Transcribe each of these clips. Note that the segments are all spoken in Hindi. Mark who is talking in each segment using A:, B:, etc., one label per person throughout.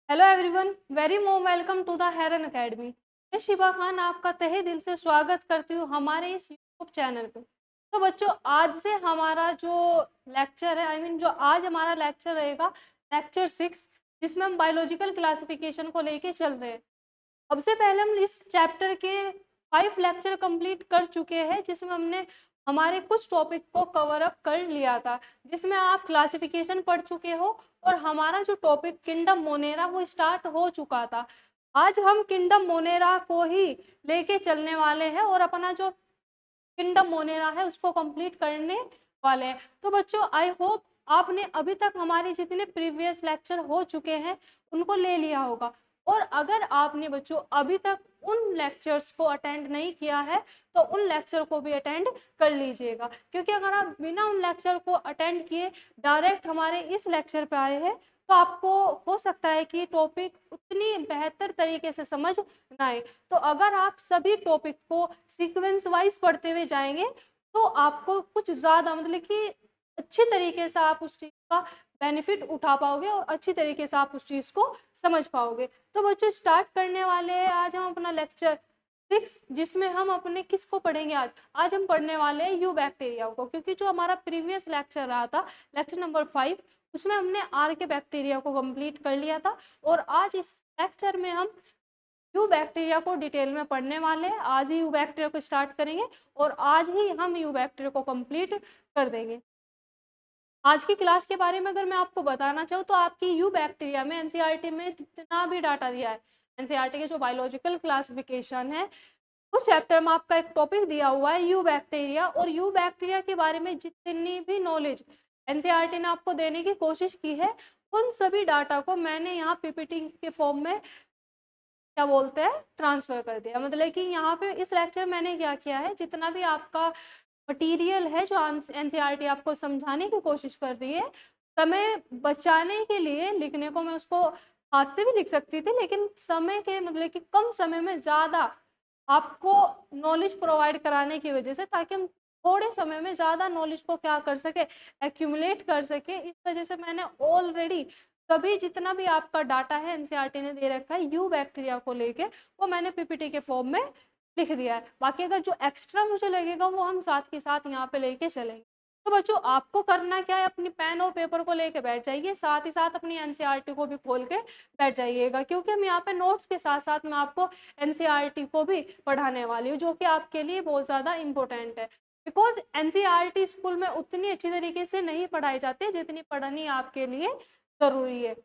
A: Hello everyone, very warm welcome to the Heron academy. मैं शिबा खान आपका तहे दिल से स्वागत करती हूँ हमारे इस यूट्यूब चैनल पे। तो बच्चों, आज से हमारा जो लेक्चर है जो आज हमारा लेक्चर रहेगा लेक्चर 6, जिसमें हम बायोलॉजिकल क्लासिफिकेशन को लेके चल रहे हैं। अब से पहले हम इस चैप्टर के 5 लेक्चर कंप्लीट कर चुके हैं, जिसमें हमने हमारे कुछ टॉपिक को कवर अप कर लिया था, जिसमें आप क्लासिफिकेशन पढ़ चुके हो और हमारा जो टॉपिक किंगडम मोनेरा वो स्टार्ट हो चुका था। आज हम किंगडम मोनेरा को ही लेके चलने वाले हैं और अपना जो किंगडम मोनेरा है उसको कंप्लीट करने वाले हैं। तो बच्चों, आई होप आपने अभी तक हमारे जितने प्रीवियस लेक्चर हो चुके हैं उनको ले लिया होगा। और अगर आपने बच्चों अभी तक उन लेक्चर्स को अटेंड नहीं किया है तो उन लेक्चर को भी अटेंड कर लीजिएगा, क्योंकि अगर आप बिना उन लेक्चर को अटेंड किए डायरेक्ट हमारे इस लेक्चर पे आए हैं तो आपको हो सकता है कि टॉपिक उतनी बेहतर तरीके से समझ ना आए। तो अगर आप सभी टॉपिक को सीक्वेंस वाइज पढ़ते हुए जाएंगे तो आपको कुछ ज़्यादा कि अच्छी तरीके से आप उस चीज़ का बेनिफिट उठा पाओगे और अच्छी तरीके से आप उस चीज़ को समझ पाओगे। तो बच्चों, स्टार्ट करने वाले हैं आज हम अपना लेक्चर 6, जिसमें हम अपने किसको पढ़ेंगे। आज हम पढ़ने वाले हैं यू बैक्टीरिया को, क्योंकि जो हमारा प्रीवियस लेक्चर रहा था लेक्चर नंबर 5, उसमें हमने आर के बैक्टीरिया को कंप्लीट कर लिया था। और आज इस लेक्चर में हम यू बैक्टीरिया को डिटेल में पढ़ने वाले हैं। आज ही यू बैक्टीरिया को स्टार्ट करेंगे और आज ही हम यू बैक्टीरिया को कंप्लीट कर देंगे। आज की क्लास के बारे में अगर मैं आपको बताना चाहूँ तो आपकी यू बैक्टीरिया में एनसीईआरटी में जितना भी डाटा दिया है, एनसीईआरटी के जो बायोलॉजिकल क्लासिफिकेशन है उस चैप्टर में आपका एक टॉपिक दिया हुआ है यू बैक्टीरिया। और यू बैक्टीरिया के बारे में जितनी भी नॉलेज एनसीईआरटी ने आपको देने की कोशिश की है उन सभी डाटा को मैंने यहाँ पीपीटी के फॉर्म में क्या बोलते हैं ट्रांसफर कर दिया। मतलब कि यहाँ पे इस लेक्चर मैंने क्या किया है, जितना भी आपका मटेरियल है जो एनसीईआरटी आपको समझाने की कोशिश कर रही है, समय बचाने के लिए लिखने को मैं उसको हाथ से भी लिख सकती थी, लेकिन समय के कि कम समय में ज़्यादा आपको नॉलेज प्रोवाइड कराने की वजह से, ताकि हम थोड़े समय में ज़्यादा नॉलेज को क्या कर सके, एक्यूमुलेट कर सके, इस वजह से मैंने ऑलरेडी सभी जितना भी आपका डाटा है एनसीईआरटी ने दे रखा है यू बैक्टीरिया को लेके वो मैंने पीपीटी के फॉर्म में लिख दिया है। बाकी अगर जो एक्स्ट्रा मुझे लगेगा वो हम साथ के साथ यहाँ पे लेके चलेंगे। तो बच्चों, आपको करना क्या है, अपनी पेन और पेपर को लेके बैठ जाइए, साथ ही साथ अपनी एनसीईआरटी को भी खोल के बैठ जाइएगा, क्योंकि हम यहाँ पे नोट्स के साथ साथ मैं आपको एनसीईआरटी को भी पढ़ाने वाली हूँ, जो कि आपके लिए बहुत ज़्यादा इंपॉर्टेंट है। बिकॉज एनसीईआरटी स्कूल में उतनी अच्छी तरीके से नहीं पढ़ाई जाती जितनी पढ़नी आपके लिए ज़रूरी है।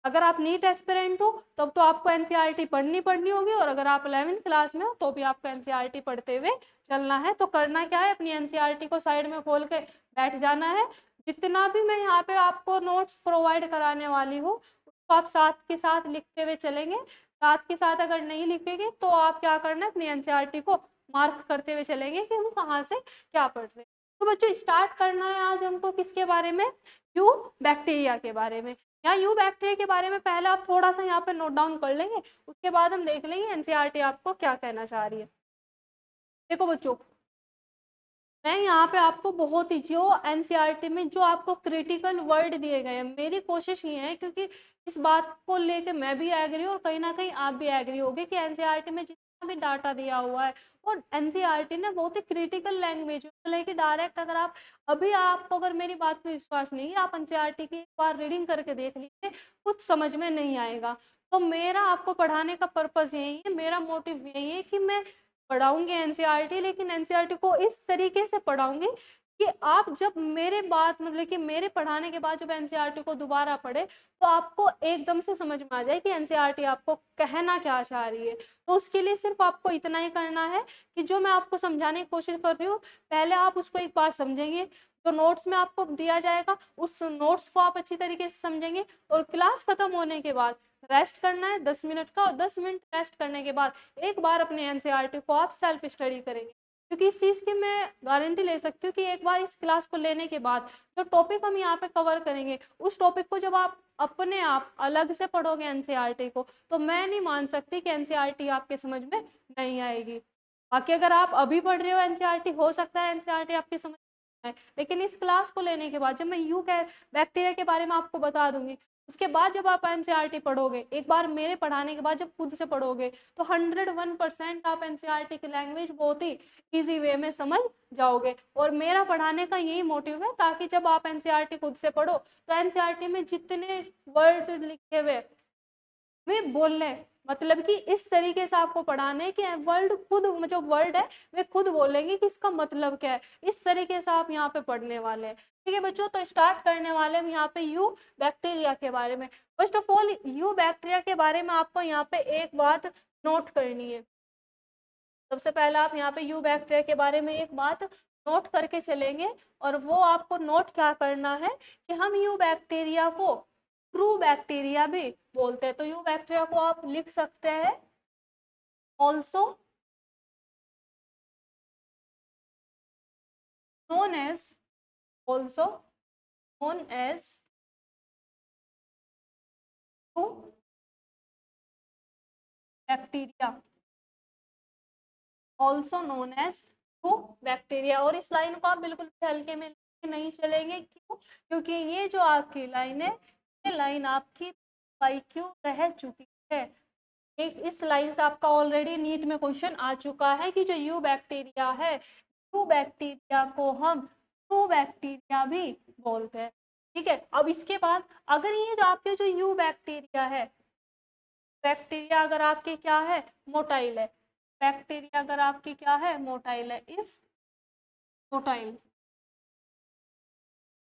A: अगर आप नीट एस्पिरेंट हो तब तो आपको एनसीईआरटी पढ़नी होगी, और अगर आप 11वीं क्लास में हो तो भी आपको एनसीईआरटी पढ़ते हुए चलना है। तो करना क्या है, अपनी एनसीईआरटी को साइड में खोल के बैठ जाना है। जितना भी मैं यहाँ पे आपको नोट्स प्रोवाइड कराने वाली हूँ उसको आप साथ के साथ लिखते हुए चलेंगे। साथ के साथ अगर नहीं लिखेंगे तो आप क्या करना है, अपनी एनसीईआरटी को मार्क करते हुए चलेंगे कि हम कहाँ से क्या पढ़ रहे हैं। तो बच्चों, स्टार्ट करना है आज हमको किसके बारे में, यू बैक्टीरिया के बारे में। यहाँ यू बैक्टीरिया के बारे में पहले आप थोड़ा सा यहाँ पे नोट डाउन कर लेंगे, उसके बाद हम देख लेंगे एनसीईआरटी आपको क्या कहना चाह रही है। देखो बच्चों, मैं यहाँ पे आपको बहुत ही जो एनसीईआरटी में जो आपको क्रिटिकल वर्ड दिए गए हैं, मेरी कोशिश ये है, क्योंकि इस बात को लेके मैं भी एग्री हूँ और कहीं ना कहीं आप भी एग्री होगे कि एनसीईआरटी में जितना भी डाटा दिया हुआ है और एनसीईआरटी ने बहुत ही क्रिटिकल लैंग्वेज में कि डायरेक्ट अगर आप अभी आपको अगर मेरी बात पे विश्वास नहीं है, आप एनसीईआरटी की एक बार रीडिंग करके देख लीजिए, कुछ समझ में नहीं आएगा। तो मेरा आपको पढ़ाने का पर्पज़ यही है, मेरा मोटिव यही है कि मैं पढ़ाऊंगी एनसीईआरटी, लेकिन एनसीईआरटी को इस तरीके से पढ़ाऊंगी कि आप जब मेरे बात कि मेरे पढ़ाने के बाद जब एनसीईआरटी को दोबारा पढ़े तो आपको एकदम से समझ में आ जाए कि एनसीईआरटी आपको कहना क्या चाह रही है। तो उसके लिए सिर्फ आपको इतना ही करना है कि जो मैं आपको समझाने की कोशिश कर रही हूँ पहले आप उसको एक बार समझेंगे, तो नोट्स में आपको दिया जाएगा उस नोट्स को आप अच्छी तरीके से समझेंगे, और क्लास खत्म होने के बाद रेस्ट करना है 10 मिनट का, और 10 मिनट रेस्ट करने के बाद एक बार अपने एनसीईआरटी को आप सेल्फ स्टडी करेंगे। क्योंकि इस चीज़ की मैं गारंटी ले सकती हूँ कि एक बार इस क्लास को लेने के बाद जो टॉपिक हम यहाँ पे कवर करेंगे उस टॉपिक को जब आप अपने आप अलग से पढ़ोगे एनसीईआरटी को, तो मैं नहीं मान सकती कि एनसीईआरटी आपके समझ में नहीं आएगी। बाकी अगर आप अभी पढ़ रहे हो एनसीईआरटी, हो सकता है एनसीईआरटी आपकी समझ में आए, लेकिन इस क्लास को लेने के बाद जब मैं यू बैक्टीरिया के बारे में आपको बता दूंगी उसके बाद जब आप एनसीईआरटी पढ़ोगे, एक बार मेरे पढ़ाने के बाद जब खुद से पढ़ोगे तो 101% आप एनसीईआरटी की लैंग्वेज बहुत ही इजी वे में समझ जाओगे। और मेरा पढ़ाने का यही मोटिव है, ताकि जब आप एनसीईआरटी खुद से पढ़ो तो एनसीईआरटी में जितने वर्ड लिखे हुए वे बोलने, मतलब कि इस तरीके से आपको पढ़ाने कि वर्ड खुद, जो वर्ड है वे खुद बोलेंगे कि इसका मतलब क्या है। इस तरीके से आप यहाँ पे पढ़ने वाले हैं। ठीक है बच्चों, तो स्टार्ट करने वाले हम यहाँ पे यू बैक्टीरिया के बारे में। First of all you bacteria के बारे में आपको यहाँ पे एक बात नोट करनी है। सबसे पहले आप यहाँ पे यू बैक्टीरिया के बारे में एक बात नोट करके चलेंगे, और वो आपको नोट क्या करना है कि हम यू बैक्टीरिया को ट्रू बैक्टीरिया भी बोलते हैं। तो यू बैक्टीरिया को आप लिख सकते हैं also known as also known as true bacteria, also known as true bacteria। और इस लाइन को आप बिल्कुल भी हल्के में नहीं चलेंगे, क्यों? क्योंकि ये जो आपकी लाइन है, ये लाइन आपकी PYQ रह चुकी है। एक इस लाइन से आपका ऑलरेडी नीट में क्वेश्चन आ चुका है कि जो यू बैक्टीरिया है, यू बैक्टीरिया को हम ट्रू बैक्टीरिया भी बोलते हैं। ठीक है, अब इसके बाद अगर ये जो आपके जो यू बैक्टीरिया है, बैक्टीरिया अगर आपके क्या है, मोटाइल है, बैक्टीरिया अगर आपकी क्या है, मोटाइल है, इफ मोटाइल,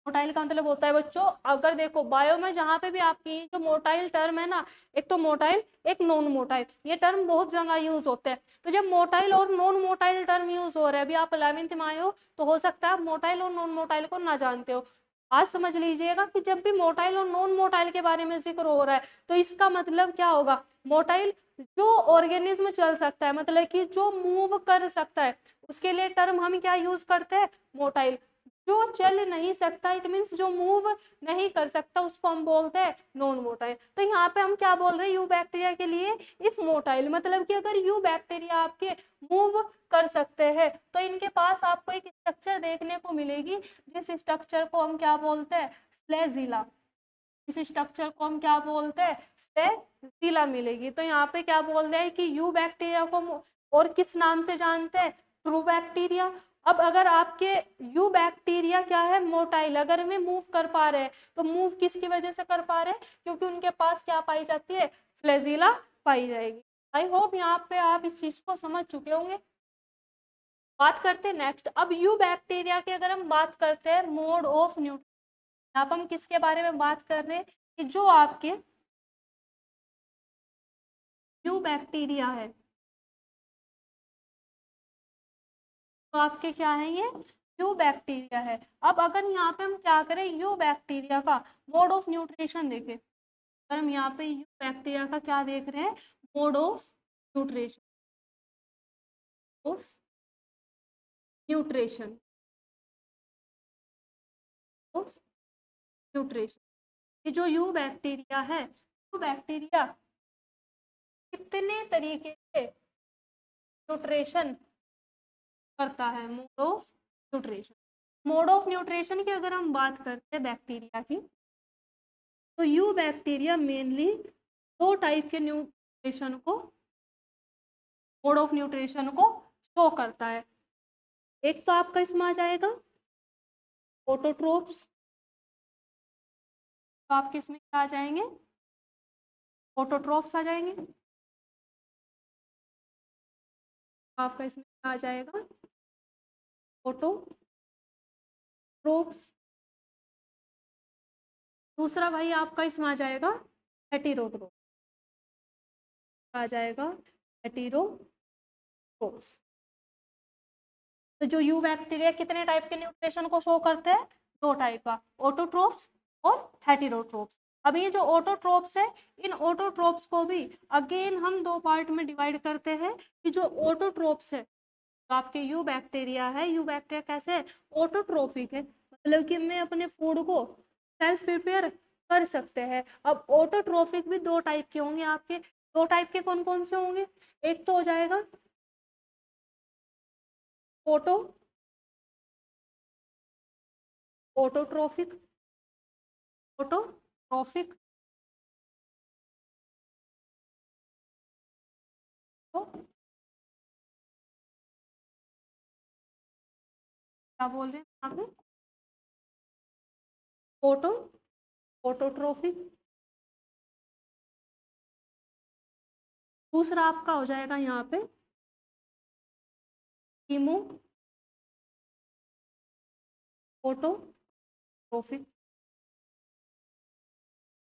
A: मोटाइल का मतलब होता है बच्चों, अगर देखो बायो में जहाँ पे भी आपकी जो मोटाइल टर्म है ना, एक तो मोटाइल एक नॉन मोटाइल, ये टर्म बहुत जगह यूज होते हैं। तो जब मोटाइल और नॉन मोटाइल टर्म यूज हो रहे हैं, अभी आप 11वीं में आए हो तो हो सकता है आप मोटाइल और नॉन मोटाइल को ना जानते हो। आज समझ लीजिएगा कि जब भी मोटाइल और नॉन मोटाइल के बारे में जिक्र हो रहा है तो इसका मतलब क्या होगा, मोटाइल जो ऑर्गेनिज्म चल सकता है, मतलब कि जो मूव कर सकता है, उसके लिए टर्म हम क्या यूज करते हैं, मोटाइल। जो चल नहीं सकता, इट मीन्स जो मूव नहीं कर सकता, उसको हम बोलते हैं नॉन मोटाइल। तो यहाँ पे हम क्या बोल रहे हैं यू बैक्टीरिया के लिए, इफ मोटाइल, मतलब कि अगर यू बैक्टीरिया आपके मूव कर सकते हैं तो इनके पास आपको एक स्ट्रक्चर देखने को मिलेगी, जिस स्ट्रक्चर को हम क्या बोलते हैं, फ्लैजिला। इस स्ट्रक्चर को हम क्या बोलते हैं, फ्लैजिला मिलेगी। तो यहाँ पे क्या बोल रहे हैं कि यू बैक्टीरिया को और किस नाम से जानते हैं, ट्रू बैक्टीरिया। अब अगर आपके यू बैक्टीरिया क्या है, मोटाइल, अगर वे मूव कर पा रहे हैं तो मूव किसकी वजह से कर पा रहे हैं, क्योंकि उनके पास क्या पाई जाती है, फ्लैजिला पाई जाएगी। आई होप यहाँ पे आप इस चीज को समझ चुके होंगे। बात करते हैं नेक्स्ट, अब यू बैक्टीरिया की अगर हम बात करते हैं मोड ऑफ न्यूट्रिशन, यहाँ पर हम किसके बारे में बात कर रहे हैं कि जो आपके यू बैक्टीरिया है, तो आपके क्या है ये यू बैक्टीरिया है। अब अगर यहाँ पे हम क्या करें, यू बैक्टीरिया का मोड ऑफ न्यूट्रिशन देखें, अगर हम यहाँ पे यू बैक्टीरिया का क्या देख रहे हैं, mode of nutrition, of nutrition, of nutrition, ये जो यू बैक्टीरिया है, यू बैक्टीरिया कितने तरीके से न्यूट्रिशन करता है, mode of nutrition. Mode of nutrition की अगर हम बात करते हैं बैक्टीरिया की, तो यू बैक्टीरिया मेनली दो टाइप के न्यूट्रिशन को, मोड ऑफ न्यूट्रिशन को शो करता है। एक तो आपका इसमें आ जाएगा ऑटोट्रोप्स, तो आपके इसमें क्या आ जाएंगे, ऑटोट्रोप्स आ जाएंगे। आपका इसमें क्या आ जाएगा, ऑटोट्रोप्स। दूसरा भाई आपका इसमें आ जाएगा हेटेरोट्रोप, आ जाएगा हेटेरोट्रोप्स। तो जो यू बैक्टीरिया कितने टाइप के न्यूट्रिशन को शो करते हैं, दो टाइप का, ऑटोट्रोप्स और हेटेरोट्रोप्स। अब ये जो ऑटोट्रोप्स है, इन ऑटोट्रोप्स को भी अगेन हम दो पार्ट में डिवाइड करते हैं कि जो ऑटोट्रोप्स है, तो आपके यू बैक्टीरिया है, यू बैक्टीरिया कैसे है, ऑटोट्रोफिक है, मतलब कि मैं अपने फूड को सेल्फ प्रिपेयर कर सकते हैं। अब ऑटोट्रोफिक भी दो टाइप के होंगे आपके, दो टाइप के कौन कौन से होंगे, एक तो हो जाएगा ऑटो ऑटोट्रोफिक, ऑटोट्रोफिक क्या बोल रहे हैं यहाँ पे? Photo autotrophic. दूसरा आपका हो जाएगा यहाँ पे कीमो ऑटोट्रोफिक।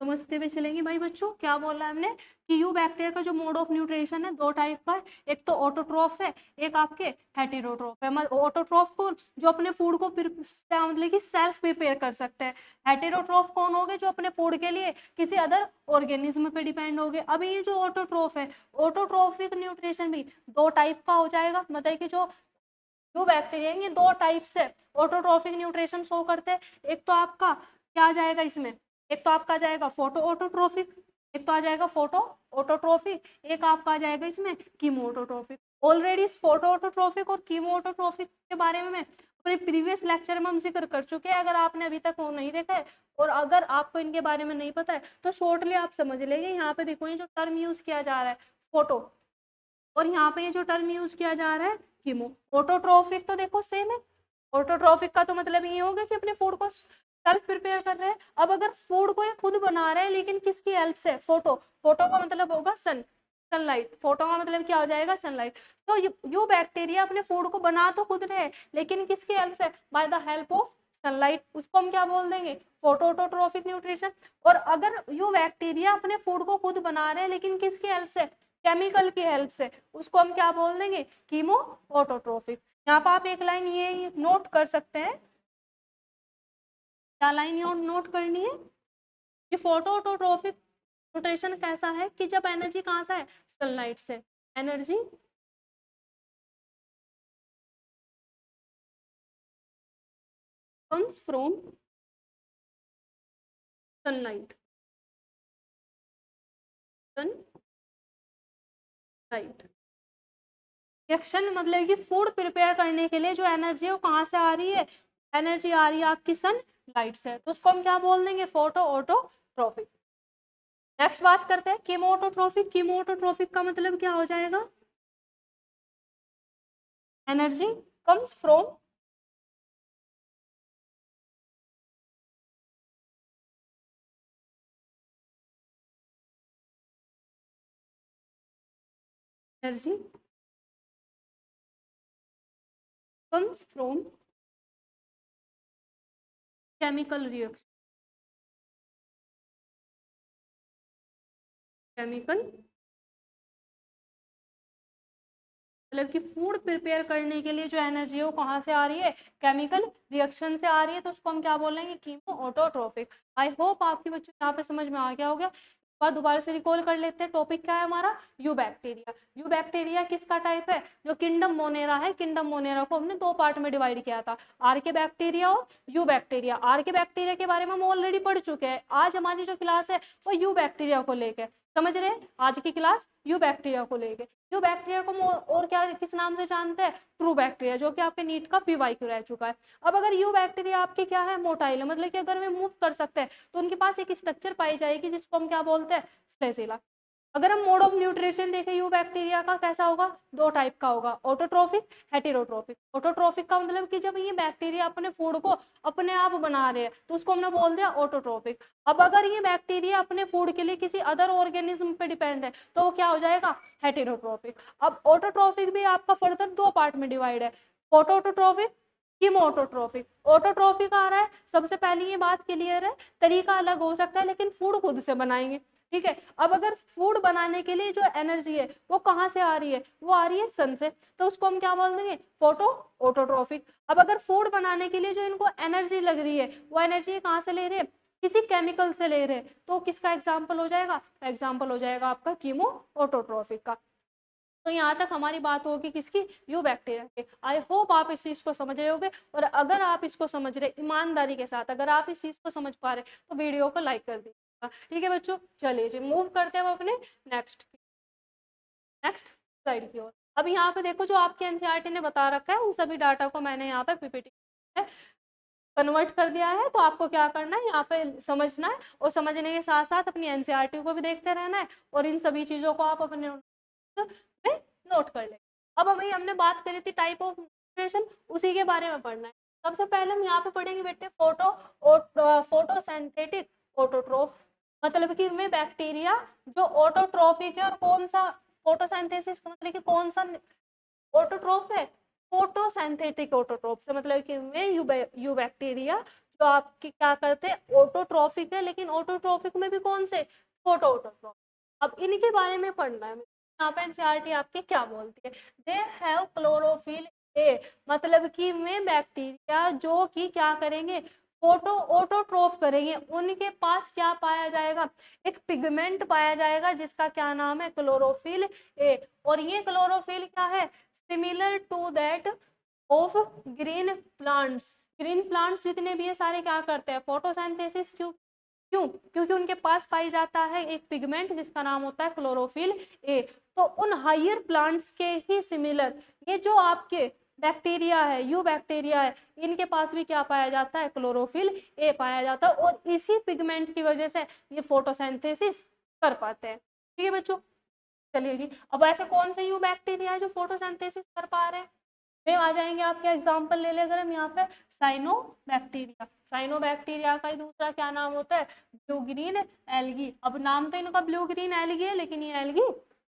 A: समझते हुए चलेंगे भाई बच्चों, क्या बोला हमने कि यू बैक्टीरिया का जो मोड ऑफ न्यूट्रिशन है दो टाइप का है, एक तो ऑटोट्रॉफ है, एक आपके हेटेरोट्रॉफ है। मतलब ऑटोट्रॉफ कौन, जो अपने फूड को मतलब कि सेल्फ प्रिपेयर कर सकते हैं। हेटेरोट्रॉफ कौन हो गए, जो अपने फूड के लिए किसी अदर ऑर्गेनिज्म पे डिपेंड हो गए। अभी ये जो ऑटोट्रॉफ है, ऑटोट्रॉफिक न्यूट्रिशन भी दो टाइप का हो जाएगा। मतलब कि जो यू बैक्टीरिया ये दो टाइप से ऑटोट्रॉफिक न्यूट्रिशन शो करते हैं। एक तो आपका क्या आ जाएगा इसमें, एक तो आपका आ जाएगा फोटो ऑटोट्रोफिक, एक तो आ जाएगा फोटो ऑटोट्रोफिक, एक आपका आ जाएगा इसमें कीमो ऑटोट्रोफिक। ऑलरेडी इस फोटो ऑटोट्रोफिक और कीमो ऑटोट्रोफिक के बारे में मैं अपने प्रीवियस लेक्चर में हम जिक्र कर चुके हैं। अगर आपने अभी तक वो नहीं देखा है और अगर आपको इनके बारे में नहीं पता है तो शॉर्टली आप समझ लेंगे। यहाँ पे देखो ये जो टर्म यूज किया जा रहा है फोटो, और यहाँ पे ये जो टर्म यूज किया जा रहा है कीमो ऑटोट्रोफिक, तो देखो सेम है। ऑटोट्रोफिक का तो मतलब ये होगा कि अपने फूड को सेल्फ प्रिपेयर कर रहे हैं। अब अगर फूड को ये खुद बना रहे हैं लेकिन किसकी हेल्प से, फोटो, फोटो का मतलब होगा सन, सनलाइट, फोटो का मतलब क्या हो जाएगा सनलाइट। तो यू बैक्टीरिया अपने फूड को बना तो खुद रहे लेकिन किसकी हेल्प से, by the help of sunlight. उसको हम क्या बोल देंगे, फोटो ऑटोट्रोफिक न्यूट्रिशन। और अगर यू बैक्टीरिया अपने फूड को खुद बना रहे हैं लेकिन किसकी हेल्प से, केमिकल की हेल्प से, उसको हम क्या बोल देंगे, कीमो ऑटोट्रोफिक। यहाँ पर आप एक लाइन ये नोट कर सकते हैं, क्या लाइन नोट करनी है कि फोटो ऑटोट्रोफिक न्यूट्रिशन कैसा है कि जब एनर्जी कहाँ से है, सनलाइट से। Energy comes from sunlight, sunlight. Reaction मतलब कि फूड प्रिपेयर करने के लिए जो एनर्जी है वो कहाँ से आ रही है, एनर्जी आ रही है आपकी सन लाइट से, तो उसको हम क्या बोल देंगे, फोटो ऑटोट्रोफिक। नेक्स्ट बात करते हैं कीमोटोट्रोफिक। कीमोटोट्रोफिक का मतलब क्या हो जाएगा, energy comes from, energy comes from chemical reaction, chemical मतलब कि फूड प्रिपेयर करने के लिए जो एनर्जी है वो कहाँ से आ रही है, केमिकल रिएक्शन से आ रही है, तो उसको हम क्या बोलेंगे, कीमो ऑटोट्रोफिक। आई होप आपके बच्चों यहाँ पे समझ में आ गया होगा। बार दोबारा से रिकॉल कर लेते हैं, टॉपिक क्या है हमारा, यू बैक्टीरिया। यू बैक्टीरिया किसका टाइप है, जो किंगडम मोनेरा है। किंगडम मोनेरा को हमने दो पार्ट में डिवाइड किया था, आर्के बैक्टीरिया और यू बैक्टीरिया। आर्के बैक्टीरिया के बारे में हम ऑलरेडी पढ़ चुके हैं। आज हमारी जो क्लास है वो यू बैक्टीरिया को लेकर, समझ रहे हैं, आज की क्लास यू बैक्टीरिया को लेके। यू बैक्टीरिया को और क्या किस नाम से जानते हैं, ट्रू बैक्टीरिया, जो कि आपके नीट का पीवाईक्यू रह चुका है। अब अगर यू बैक्टीरिया आपकी क्या है, मोटाइल है, मतलब कि अगर वे मूव कर सकते हैं तो उनके पास एक स्ट्रक्चर पाई जाएगी जिसको हम क्या बोलते हैं, फ्लैजिला। अगर हम मोड ऑफ न्यूट्रिशन देखें यू बैक्टीरिया का कैसा होगा, दो टाइप का होगा, ऑटोट्रोफिक, हेटेरोट्रोफिक। ऑटोट्रोफिक का मतलब कि जब ये बैक्टीरिया अपने फूड को अपने आप बना रहे हैं तो उसको हमने बोल दिया ऑटोट्रोफिक। अब अगर ये बैक्टीरिया अपने फूड के लिए किसी अदर ऑर्गेनिज्म पे डिपेंड है तो वो क्या हो जाएगा, हेटेरोट्रोफिक। अब ऑटोट्रोफिक भी आपका फर्दर दो पार्ट में डिवाइड है, फोटो ऑटोट्रोफिक, कीमोटोट्रोफिक। ऑटोट्रोफिक आ रहा है, सबसे पहले ये बात क्लियर है, तरीका अलग हो सकता है लेकिन फूड खुद से बनाएंगे, ठीक है। अब अगर फूड बनाने के लिए जो एनर्जी है वो कहाँ से आ रही है, वो आ रही है सन से, तो उसको हम क्या बोल देंगे, फोटो ऑटोट्रोफिक। अब अगर फूड बनाने के लिए जो इनको एनर्जी लग रही है वो एनर्जी कहाँ से ले रहे हैं, किसी केमिकल से ले रहे हैं, तो किसका एग्जाम्पल हो जाएगा, एग्जाम्पल हो जाएगा आपका कीमो ऑटोट्रोफिक का। तो यहाँ तक हमारी बात होगी किसकी, यू बैक्टीरिया के। आई होप आप इस चीज को समझ रहे होगे, और अगर आप इसको समझ रहे ईमानदारी के साथ, अगर आप इस चीज को समझ पा रहे तो वीडियो को लाइक कर दीजिएगा, ठीक है बच्चों। चलिए जी मूव करते हैं हम अपने नेक्स्ट नेक्स्ट स्लाइड की ओर। अब यहाँ पे देखो जो आपके एनसीईआरटी ने बता रखा है उन सभी डाटा को मैंने यहाँ पे पीपीटी में कन्वर्ट कर दिया है। तो आपको क्या करना है, यहाँ पे समझना है, और समझने के साथ साथ अपनी एनसीईआरटी को भी देखते रहना है, और इन सभी चीजों को आप अपने में नोट कर ले। अब अभी हमने बात करी थी टाइप ऑफ न्यूट्रिशन, उसी के बारे में पढ़ना है। सबसे पहले हम यहाँ पे पढ़ेंगे बेटे फोटोसिंथेटिक ऑटोट्रोफ, मतलब कि में बैक्टीरिया जो ऑटोट्रोफिक है, और कौन सा फोटोसिंथेसिस का मतलब कि कौन सा ऑटोट्रोफ है, फोटोसिंथेटिक ऑटोट्रोफ से मतलब कि वे यू बैक्टीरिया जो आपकी क्या करते हैं, ऑटोट्रोफिक है, लेकिन ऑटोट्रोफिक में भी कौन से, फोटो ऑटोट्रोफ। अब इनके बारे में पढ़ना है। यहाँ पे एनसीईआरटी आपके क्या बोलती है, दे हैव क्लोरोफिल ए, मतलब कि वे बैक्टीरिया जो कि क्या करेंगे, फोटो ऑटोट्रोफ करेंगे, उनके पास क्या पाया जाएगा, एक पिगमेंट पाया जाएगा जिसका क्या नाम है, क्लोरोफिल ए। और ये क्लोरोफिल क्या है, similar to that of green plants. Green plants जितने भी है सारे क्या करते हैं, फोटोसिंथेसिस। क्यों क्यों क्योंकि उनके पास पाई जाता है एक पिगमेंट जिसका नाम होता है क्लोरोफिल ए। तो उन हायर प्लांट्स के ही सिमिलर ये जो आपके बैक्टीरिया है, यू बैक्टीरिया है, इनके पास भी क्या पाया जाता है, क्लोरोफिल ए पाया जाता है, और इसी पिगमेंट की वजह से ये फोटोसिंथेसिस कर पाते हैं। ठीक है बच्चों, चलिए जी। अब ऐसे कौन से यू बैक्टीरिया है जो फोटोसिंथेसिस कर पा रहे हैं, वे आ जाएंगे आपके एग्जांपल ले ले अगर हम यहाँ पे, साइनो बैक्टीरिया। साइनो बैक्टीरिया का ही दूसरा क्या नाम होता है, ब्लू ग्रीन एल्गी। अब नाम तो इनका ब्लू ग्रीन एल्गी है, लेकिन ये एल्गी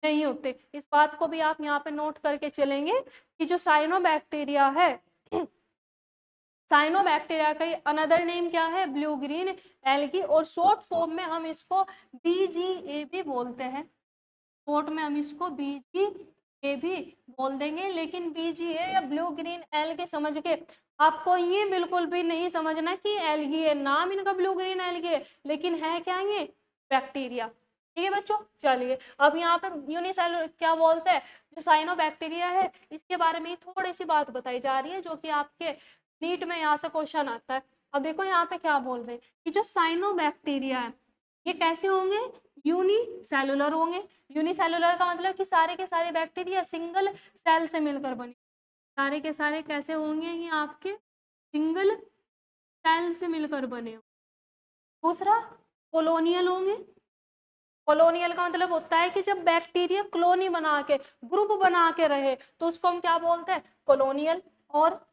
A: नहीं होते। इस बात को भी आप यहाँ पे नोट करके चलेंगे कि जो साइनो बैक्टीरिया है, साइनो बैक्टीरिया का अनदर नेम क्या है, ब्लू ग्रीन एल्गी, और शॉर्ट फॉर्म में हम इसको BGA भी बोलते हैं। शॉर्ट में हम इसको BGA भी बोल देंगे, लेकिन BGA या ब्लू ग्रीन एल्गी समझ के आपको ये बिल्कुल भी नहीं समझना कि एल्गी है, नाम इनका ब्लू ग्रीन एल्गी है, लेकिन है क्या ये, बैक्टीरिया। ठीक है बच्चों, चलिए। अब यहाँ पे यूनिसेलुलर क्या बोलते हैं, जो साइनो बैक्टीरिया है इसके बारे में थोड़ी सी बात बताई जा रही है, जो कि आपके नीट में यहाँ से क्वेश्चन आता है। अब देखो यहाँ पे क्या बोल रहे हैं कि जो साइनो बैक्टीरिया है ये कैसे होंगे, यूनिसेलुलर होंगे। यूनिसेलुलर का मतलब कि सारे के सारे बैक्टीरिया सिंगल सेल से मिलकर बने, सारे के सारे कैसे होंगे, ये आपके सिंगल सेल से मिलकर बने। दूसरा, कॉलोनियल होंगे। कॉलोनियल का मतलब होता है कि जब बैक्टीरिया कॉलोनी बना के, ग्रुप बना के रहे, तो उसको हम क्या बोलते हैं, कॉलोनियल। और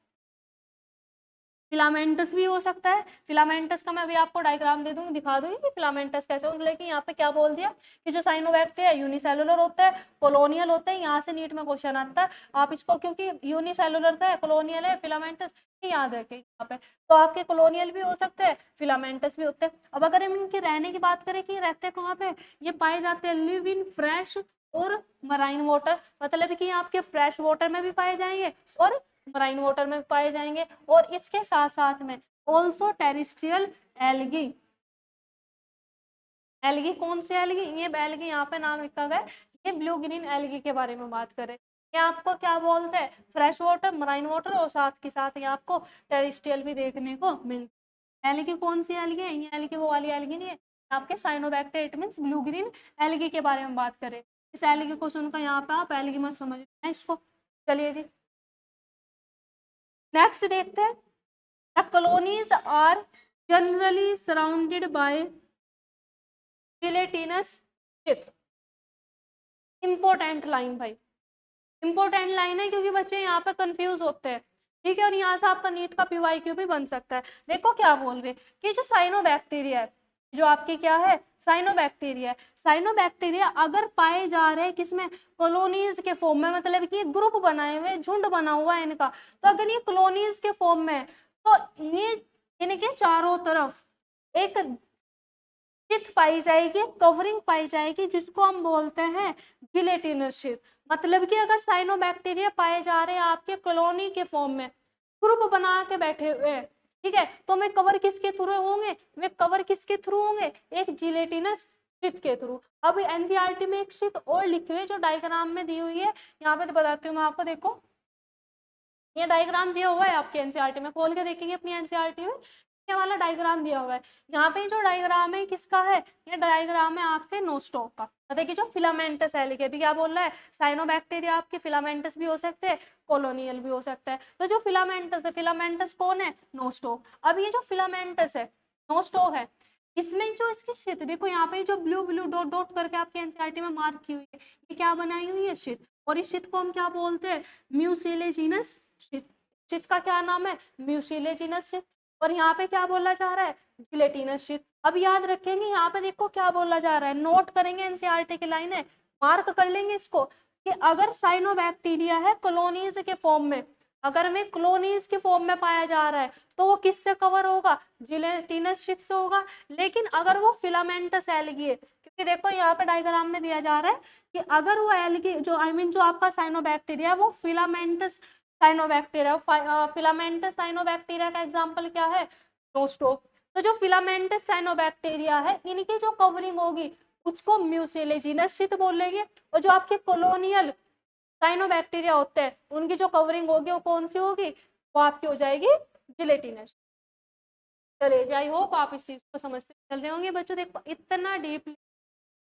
A: फिलामेंटस भी हो सकता है। फिलामेंटस का मैं अभी आपको डायग्राम दे दूंगी, दिखा दूंगी कि फिलामेंटस कैसे होंगे। लेकिन यहाँ पे क्या बोल दिया कि जो साइनोबैक्टीरिया यूनिसेलुलर होता है, कॉलोनियल होता है। यहाँ से नीट में क्वेश्चन आता है, आप इसको क्योंकि यूनिसेलुलर का है, कॉलोनियल है, फिलामेंटस याद रखें यहाँ पे। तो आपके कॉलोनियल भी हो सकते हैं, फिलामेंटस भी होते हैं। अब अगर हम इनके रहने की बात करें कि रहते कहाँ पे, ये पाए जाते हैं लिव इन फ्रेश और मराइन वाटर, मतलब कि आपके फ्रेश वाटर में भी पाए जाएंगे और मराइन वाटर में पाए जाएंगे। और इसके साथ साथ में ऑल्सो टेरिस्ट्रियल एल्गी। एल्गी कौन से एल्गी, ये एल्गी यहाँ पे नाम लिखा गया, ये ब्लू ग्रीन एल्गी के बारे में बात करें। ये आपको क्या बोलते हैं, फ्रेश वाटर, मराइन वाटर, और साथ के साथ ये आपको टेरिस्ट्रियल भी देखने को मिलती है। एल्गी कौन सी एल्गी है, ये एल्गी वो वाली एल्गी नहीं है, आपके cyanobacteria, it means blue green algae के बारे में बात करें। इस एल्गी को सुनकर यहाँ पे आप एल्गी मत समझना इसको। चलिए जी, नेक्स्ट देखते हैं। The colonies are generally surrounded by gelatinous sheath। Important line भाई, इंपॉर्टेंट लाइन है क्योंकि बच्चे यहाँ पे कंफ्यूज होते हैं। ठीक है, और यहाँ से आपका नीट का PYQ भी बन सकता है। देखो क्या बोल रहे कि जो साइनोबैक्टीरिया है, जो आपकी क्या है, साइनोबैक्टीरिया है। साइनोबैक्टीरिया अगर पाए जा रहे हैं किसमें, कॉलोनीज के फॉर्म में, मतलब कि ग्रुप बनाए हुए, झुंड बना हुआ है इनका। तो अगर ये कॉलोनीज के फॉर्म में है, तो ये इनके चारों तरफ एक शीथ पाई जाएगी, कवरिंग पाई जाएगी, जिसको हम बोलते हैं जिलेटिनस शीथ। मतलब कि अगर साइनोबैक्टीरिया पाए जा रहे हैं आपके कॉलोनी के फॉर्म में, ग्रुप बना के बैठे हुए हैं, ठीक है, तो वे कवर किसके थ्रू होंगे, वे कवर किसके थ्रू होंगे, एक जिलेटिनस शीथ के थ्रू। अब एनसीईआरटी में एक शीथ और लिखी हुई है जो डायग्राम में दी हुई है, यहाँ पे तो बताती हूँ मैं आपको। देखो ये डायग्राम दिया हुआ है आपके एनसीईआरटी में, खोल के देखेंगे अपनी एनसीईआरटी में, ये वाला डायग्राम दिया हुआ है। यहाँ पे जो डायग्राम है किसका है, ये डायग्राम है आपके नोस्टॉक का, मतलब कि जो फिलामेंटस है। लिखे भी क्या बोल रहा है, साइनोबैक्टीरिया आपके फिलामेंटस भी हो सकते हैं, कॉलोनियल भी हो सकता है। तो जो फिलामेंटस है, फिलामेंटस कौन है, नोस्टॉक। अब ये जो फिलामेंटस है, नोस्टॉक है, इसमें जो इसकी शीत देखो, यहाँ पे जो ब्लू ब्लू डॉट डॉट करके आपके एनसीईआरटी में मार्क की हुई है, ये क्या बनाई हुई है, शीत। और इस शीत को हम क्या बोलते हैं, म्यूसिलेजिनस शीत। शीत का क्या नाम है? म्यूसिलेजिनस शीत। और यहाँ पे क्या बोला जा रहा है? जिलेटिनस शीत। अब याद रखेंगे यहाँ पे देखो क्या बोला जा रहा है, नोट करेंगे, एनसीईआरटी की लाइन है, मार्क कर लेंगे इसको कि अगर साइनोबैक्टीरिया है कॉलोनीज के फॉर्म में, अगर हमें कॉलोनीज के फॉर्म में पाया जा रहा है तो वो किससे कवर होगा? जिलेटिनस शीट से होगा। लेकिन अगर वो फिलामेंटस एल्गी है, क्योंकि देखो यहाँ पे डायग्राम में दिया जा रहा है कि अगर वो एल्गी जो जो आपका साइनोबैक्टीरिया है वो फिलामेंटस साइनोबैक्टीरिया, फिलामेंटस साइनोबैक्टीरिया का एग्जांपल क्या है? नोस्टोक। तो जो फिलामेंटस साइनोबैक्टीरिया है इनकी जो कवरिंग होगी उसको म्यूसिलेजिनस शीट बोलेंगे, और जो आपके कॉलोनियल साइनोबैक्टीरिया होते हैं उनकी जो कवरिंग होगी वो कौन सी होगी? वो आपकी हो जाएगी जिलेटिनस। चलिए, आई होप आप इस चीज को समझते चल रहे होंगे बच्चों। देखो इतना डीपली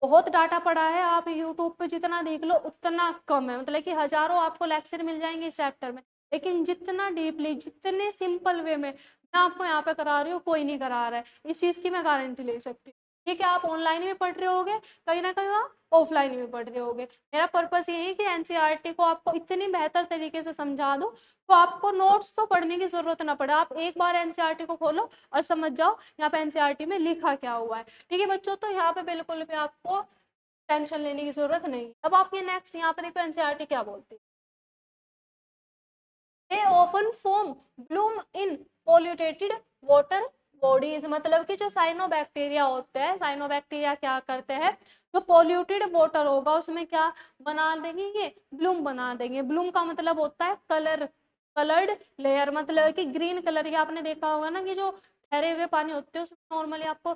A: बहुत डाटा पड़ा है, आप यूट्यूब पे जितना देख लो उतना कम है, मतलब कि हजारों आपको लेक्चर मिल जाएंगे इस चैप्टर में, लेकिन जितना डीपली जितने सिंपल वे में मैं आपको यहाँ पे करा रही हूँ कोई नहीं करा रहा है, इस चीज की मैं गारंटी ले सकती हूँ। ठीक है, आप ऑनलाइन में पढ़ रहे होगे, कहीं ना कहीं आप ऑफलाइन में पढ़ रहे होगे। मेरा पर्पस यही है कि एनसीईआरटी को आपको इतनी बेहतर तरीके से समझा दूं तो आपको नोट्स तो पढ़ने की जरूरत ना पड़े, आप एक बार एनसीईआरटी को खोलो और समझ जाओ यहाँ पे एनसीईआरटी में लिखा क्या हुआ है। ठीक है बच्चों, तो यहाँ पे बिल्कुल भी आपको टेंशन लेने की जरूरत नहीं। अब आपके नेक्स्ट यहाँ पे देखो एनसीईआरटी क्या बोलती है, they often form bloom in polluted water bodies, मतलब कि जो साइनोबैक्टीरिया होते हैं, साइनोबैक्टीरिया क्या करते हैं, जो पोल्यूटेड वाटर होगा उसमें क्या बना देंगे? ये ब्लूम बना देंगे। ब्लूम का मतलब होता है कलर, कलर्ड लेयर, मतलब कि ग्रीन कलर की आपने देखा होगा ना कि जो ठहरे हुए पानी होते हैं उसमें नॉर्मली आपको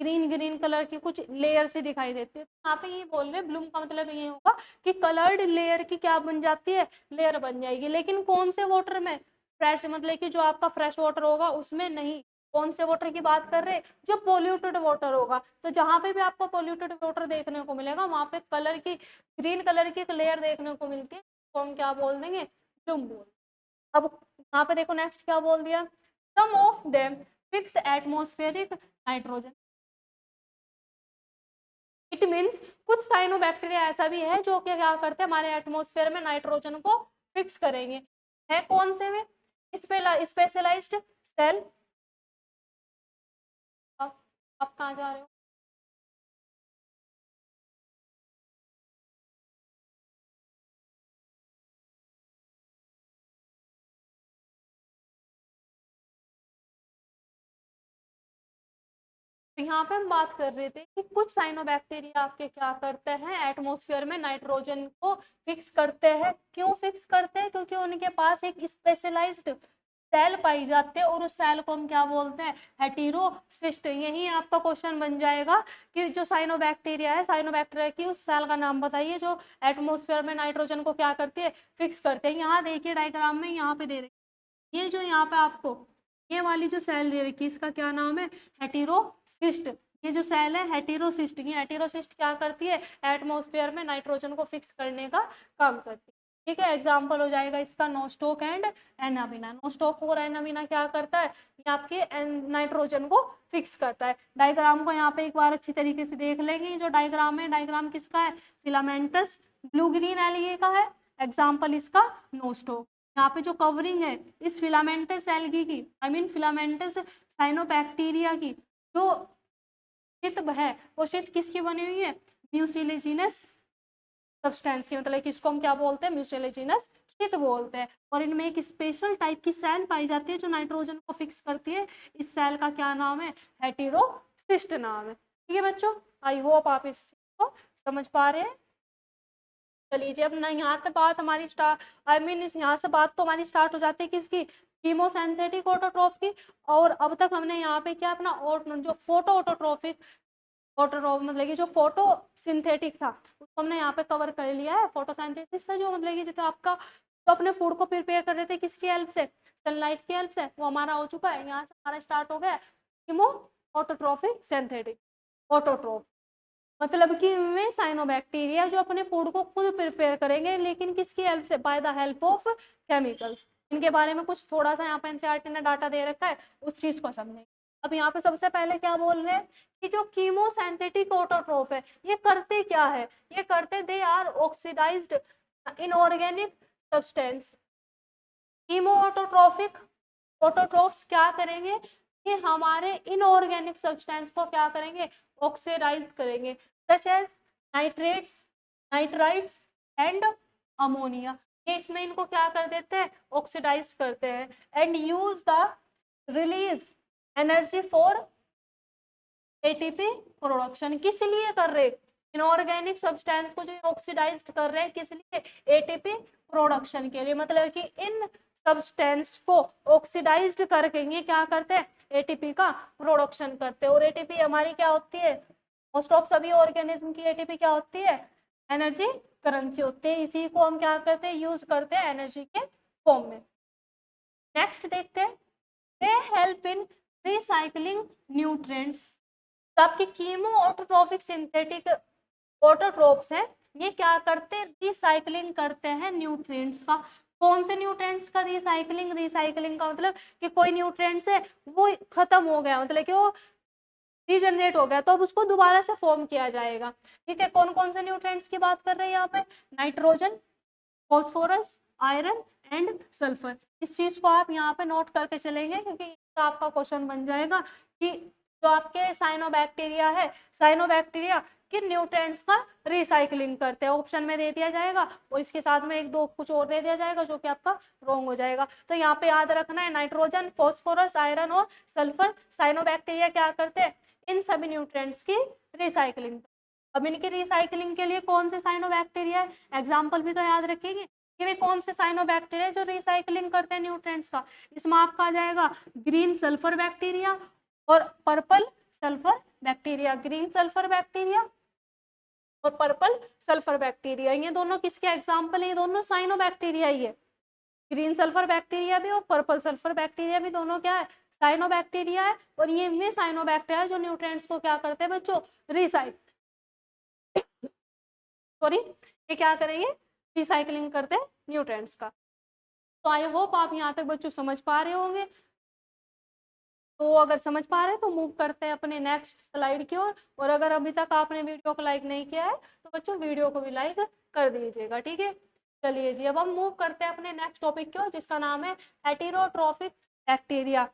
A: ग्रीन ग्रीन कलर की कुछ लेयर से दिखाई देती है। तो यहाँ पे ये बोल रहे ब्लूम का मतलब ये होगा कि कलर्ड लेयर की क्या बन जाती है? लेयर बन जाएगी। लेकिन कौन से वाटर में? फ्रेश, मतलब कि जो आपका फ्रेश वाटर होगा उसमें नहीं। कौन से वाटर की बात कर रहे? जो पोल्यूटेड वाटर होगा। तो जहां पे भी आपको पोल्यूटेड वाटर देखने को मिलेगा वहां पे कलर की, ग्रीन कलर की लेयर देखने को मिलती है, तो हम क्या बोल देंगे? ब्लूम बोल। अब यहाँ पे देखो नेक्स्ट क्या बोल दिया, some of them fix atmospheric nitrogen. It means कुछ साइनोबैक्टीरिया ऐसा भी है जो कि क्या करते हैं, हमारे एटमॉस्फेयर में नाइट्रोजन को फिक्स करेंगे। है कौन से में? Specialised cell. आप कहाँ जा रहे हो? तो यहाँ पे हम बात कर रहे थे कि कुछ साइनोबैक्टीरिया आपके क्या करते हैं, एटमॉस्फेयर में नाइट्रोजन को फिक्स करते हैं। क्यों फिक्स करते हैं? क्योंकि उनके पास एक स्पेशलाइज्ड सेल पाई जाती है और उस सेल को हम क्या बोलते हैं? हेटेरोसिस्ट। यही आपका क्वेश्चन बन जाएगा कि जो साइनोबैक्टीरिया है, साइनोबैक्टीरिया की उस सेल का नाम बताइए जो एटमॉस्फेयर में नाइट्रोजन को क्या करती है? फिक्स करते हैं। यहाँ देखिए डायग्राम में यहाँ पे दे रहे, ये जो यहाँ पे आपको ये वाली जो सेल दे रखी है इसका क्या नाम है? हेटेरोसिस्ट। ये जो सेल है हेटेरोसिस्ट, ये हेटेरोसिस्ट क्या करती है? एटमॉस्फेयर में नाइट्रोजन को फिक्स करने का काम करती है। ठीक है, एग्जाम्पल हो जाएगा इसका नोस्टोक एंड एनाबिना। नोस्टोक और एनाबिना क्या करता है? ये आपके नाइट्रोजन को फिक्स करता है। डायग्राम को यहाँ पे एक बार अच्छी तरीके से देख लेंगे। जो डायग्राम है, डायग्राम किसका है? फिलामेंटस ब्लू ग्रीन एल्गी का है। एग्जाम्पल इसका नोस्टोक। यहाँ पे जो कवरिंग है इस फिलामेंटस एल्गी की, आई मीन फिलामेंटस साइनोबैक्टीरिया की जो शीत है वो शीत किसकी बनी हुई है? म्यूसिलेजिनस सब्सटेंस की, मतलब कि इसको हम क्या बोलते हैं? म्यूसिलेजिनस शीत बोलते हैं। और इनमें एक स्पेशल टाइप की सेल पाई जाती है जो नाइट्रोजन को फिक्स करती है। इस सेल का क्या नाम है? हेटेरोसिस्ट नाम है। ठीक है बच्चों, आई होप आप इस चीज को समझ पा रहे हैं। चलिए अब ना यहाँ से बात हमारी स्टार्ट, आई मीन यहाँ से बात तो हमारी स्टार्ट हो जाती है किसकी? कीमोसिंथेटिक ऑटोट्रोफ की। और अब तक हमने यहाँ पे क्या अपना जो फोटो ऑटोट्रोफिक ऑटोट्रोफ, मतलब कि जो फोटो सिंथेटिक था उसको हमने यहाँ पे कवर कर लिया है। फोटोसिंथेसिस से जो मतलब कि जैसे आपका तो अपने फूड को प्रिपेयर कर रहे थे किसकी हेल्प से? सनलाइट की हेल्प से, वो हमारा हो चुका है। यहाँ से हमारा स्टार्ट हो गया कीमो ऑटोट्रोफिक सिंथेटिक ऑटोट्रोफ, मतलब कि वे साइनोबैक्टीरिया जो अपने फूड को खुद प्रिपेयर करेंगे, लेकिन किसकी हेल्प से? By the help of chemicals. इनके बारे में कुछ थोड़ा सा यहाँ पे एनसीईआरटी ने डाटा दे रखा है, उस चीज को समझें। अब यहाँ पे सबसे पहले क्या बोल रहे हैं कि जो कीमोसिंथेटिक ऑटोट्रोफ है ये करते क्या है? ये करते they are oxidised inorganic substance. Chemo autotrophic, autotrophs क्या करेंगे कि हमारे इनऑर्गेनिक सब्सटेंस को क्या करेंगे, ऑक्सीडाइज करेंगे, such as nitrates, nitrites and ammonia. ये इसमें इनको क्या कर देते हैं, ऑक्सीडाइज करते हैं। And use the release energy for ATP production. किस लिए कर रहे, इनऑर्गेनिक सब्सटेंस को जो ऑक्सीडाइज कर रहे हैं, किस लिए, एटीपी प्रोडक्शन के लिए। मतलब कि इन सब्सटेंस को ऑक्सीडाइज्ड करके ये क्या करते हैं, एटीपी का प्रोडक्शन करते हैं। और एटीपी हमारी क्या होती है, मोस्ट ऑफ सभी ऑर्गेनिज्म की एटीपी क्या होती है, एनर्जी करेंसी होती है। इसी को हम क्या करते हैं, यूज करते हैं एनर्जी के फॉर्म में। नेक्स्ट देखते हैं, they help in recycling nutrients. तो आपके कीमो ऑटोट्रॉफिक सिंथेटिक ऑटोट्रोप्स है, ये क्या करते हैं, रिसाइकलिंग करते हैं न्यूट्रिएंट्स का। कौन से न्यूट्रिएंट्स का रिसाइकलिंग, रिसाइकलिंग का मतलब कि कोई न्यूट्रिएंट्स है वो खत्म हो गया, मतलब कि वो रीजनरेट हो गया, तो अब उसको दोबारा से फॉर्म किया जाएगा। ठीक है, कौन कौन से न्यूट्रिएंट्स की बात कर रहे हैं यहाँ पे, nitrogen, phosphorus, iron and sulphur. इस चीज को आप यहाँ पे नोट करके चलेंगे, क्योंकि आपका क्वेश्चन बन जाएगा कि जो आपके साइनोबैक्टीरिया है, साइनोबैक्टीरिया किन न्यूट्रिएंट्स का रिसाइकलिंग करते हैं, ऑप्शन में दे दिया जाएगा और इसके साथ में एक दो कुछ और दे दिया जाएगा जो कि आपका रॉन्ग हो जाएगा। तो यहाँ पे याद रखना है, नाइट्रोजन, फॉस्फोरस, आयरन और सल्फर साइनोबैक्टीरिया क्या करते हैं, इन सभी न्यूट्रिएंट्स की रिसाइकलिंग। अब इनकी रिसाइकलिंग के लिए कौन से साइनोबैक्टीरिया है, एग्जाम्पल भी तो याद रखेंगे कि वे कौन से साइनोबैक्टीरिया जो रिसाइकलिंग करते हैं न्यूट्रिएंट्स का। इसमें आपका आ जाएगा ग्रीन सल्फर बैक्टीरिया और purple sulphur bacteria. Green sulphur bacteria और पर्पल सल्फर बैक्टीरिया, ये दोनों किसके एग्जाम्पल है, ये दोनों साइनोबैक्टीरिया ही है। ग्रीन सल्फर बैक्टीरिया भी और पर्पल सल्फर बैक्टीरिया भी दोनों क्या है, साइनोबैक्टीरिया है। और ये में साइनोबैक्टीरिया जो न्यूट्रिएंट्स को क्या करते हैं बच्चों, सॉरी ये क्या करेंगे, रिसाइकलिंग करते हैं न्यूट्रिएंट्स का। तो आई होप आप यहाँ तक बच्चों समझ पा रहे होंगे। तो अगर समझ पा रहे हैं तो मूव करते हैं अपने नेक्स्ट स्लाइड की ओर। और अगर अभी तक आपने वीडियो को लाइक नहीं किया है तो बच्चों वीडियो को भी लाइक कर दीजिएगा, ठीक है। चलिए जी, अब हम मूव करते हैं अपने नेक्स्ट टॉपिक की ओर, जिसका नाम है हेटेरोट्रॉफिक बैक्टीरिया।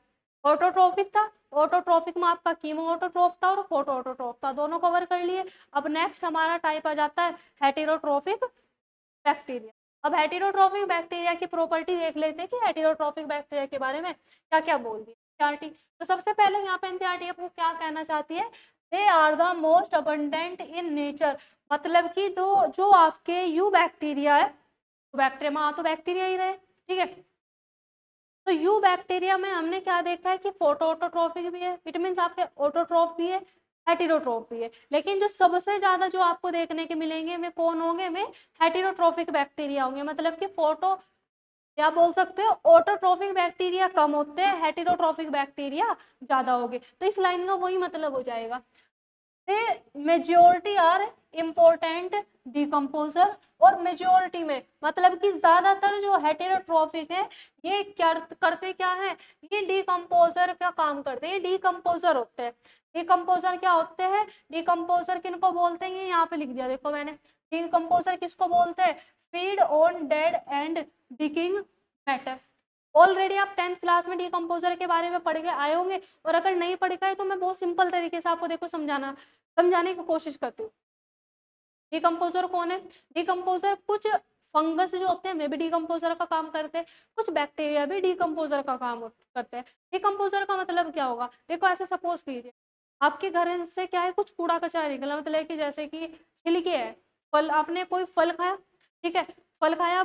A: ऑटोट्रॉफिक था, ऑटोट्रॉफिक में आपका कीमो ऑटोट्रॉफ था और फोटो ऑटोट्रॉफ था, दोनों कवर कर लिए। अब नेक्स्ट हमारा टाइप आ जाता है हेटेरोट्रॉफिक बैक्टीरिया। अब हेटेरोट्रॉफिक बैक्टीरिया की प्रॉपर्टी देख लेते हैं कि हेटेरोट्रॉफिक बैक्टीरिया के बारे में क्या क्या बोल दी एनसीईआरटी। तो सबसे पहले यहाँ पे एनसीईआरटी आपको क्या कहना चाहती है, they are the most abundant in nature. मतलब कि दो जो आपके यू बैक्टीरिया है, तो बैक्टीरिया में तो बैक्टीरिया ही रहे, ठीक है। तो यू बैक्टीरिया में हमने क्या देखा है कि फोटो ऑटोट्रॉफिक भी है, इट मीन्स आपके ऑटोट्रॉफ भी है, हेटेरोट्रॉफ भी है। लेकिन जो सबसे ज्यादा जो आपको देखने के मिलेंगे वे कौन होंगे, वे हेटेरोट्रॉफिक बैक्टीरिया होंगे। मतलब कि फोटो क्या बोल सकते हो, ऑटोट्रॉफिक बैक्टीरिया कम होते हैं, हेटेरोट्रॉफिक बैक्टीरिया ज्यादा होंगे। तो इस लाइन का वही मतलब हो जाएगा, मेजोरिटी आर इम्पोर्टेंट डिकम्पोजर। और मेजोरिटी में मतलब कि ज्यादातर जो हेटेरोट्रॉफिक है ये क्या करते, क्या है, ये डिकम्पोजर का काम करते हैं, ये डिकम्पोजर होते हैं। डिकम्पोजर क्या होते हैं, डिकम्पोजर किनको बोलते हैं, ये यहाँ पे लिख दिया देखो मैंने। डिकम्पोजर किसको बोलते हैं, feed on dead and डिकिंग matter. Already आप 10th क्लास में डिकम्पोजर के बारे में पढ़ के आए होंगे, और अगर नहीं पढ़ गए तो मैं बहुत सिंपल तरीके से आपको देखो समझाने की कोशिश करती हूँ। डिकम्पोजर कौन है, डिकम्पोजर कुछ फंगस जो होते हैं वे भी डिकम्पोजर का काम करते हैं, कुछ बैक्टीरिया भी डिकम्पोजर का काम करते हैं। डिकम्पोजर का मतलब क्या होगा, देखो ऐसे सपोज कीजिए आपके घर से क्या है, कुछ कूड़ा कचरा निकला, मतलब कि जैसे कि छिलके है, फल, आपने कोई फल खाया, ठीक है, फल खाया,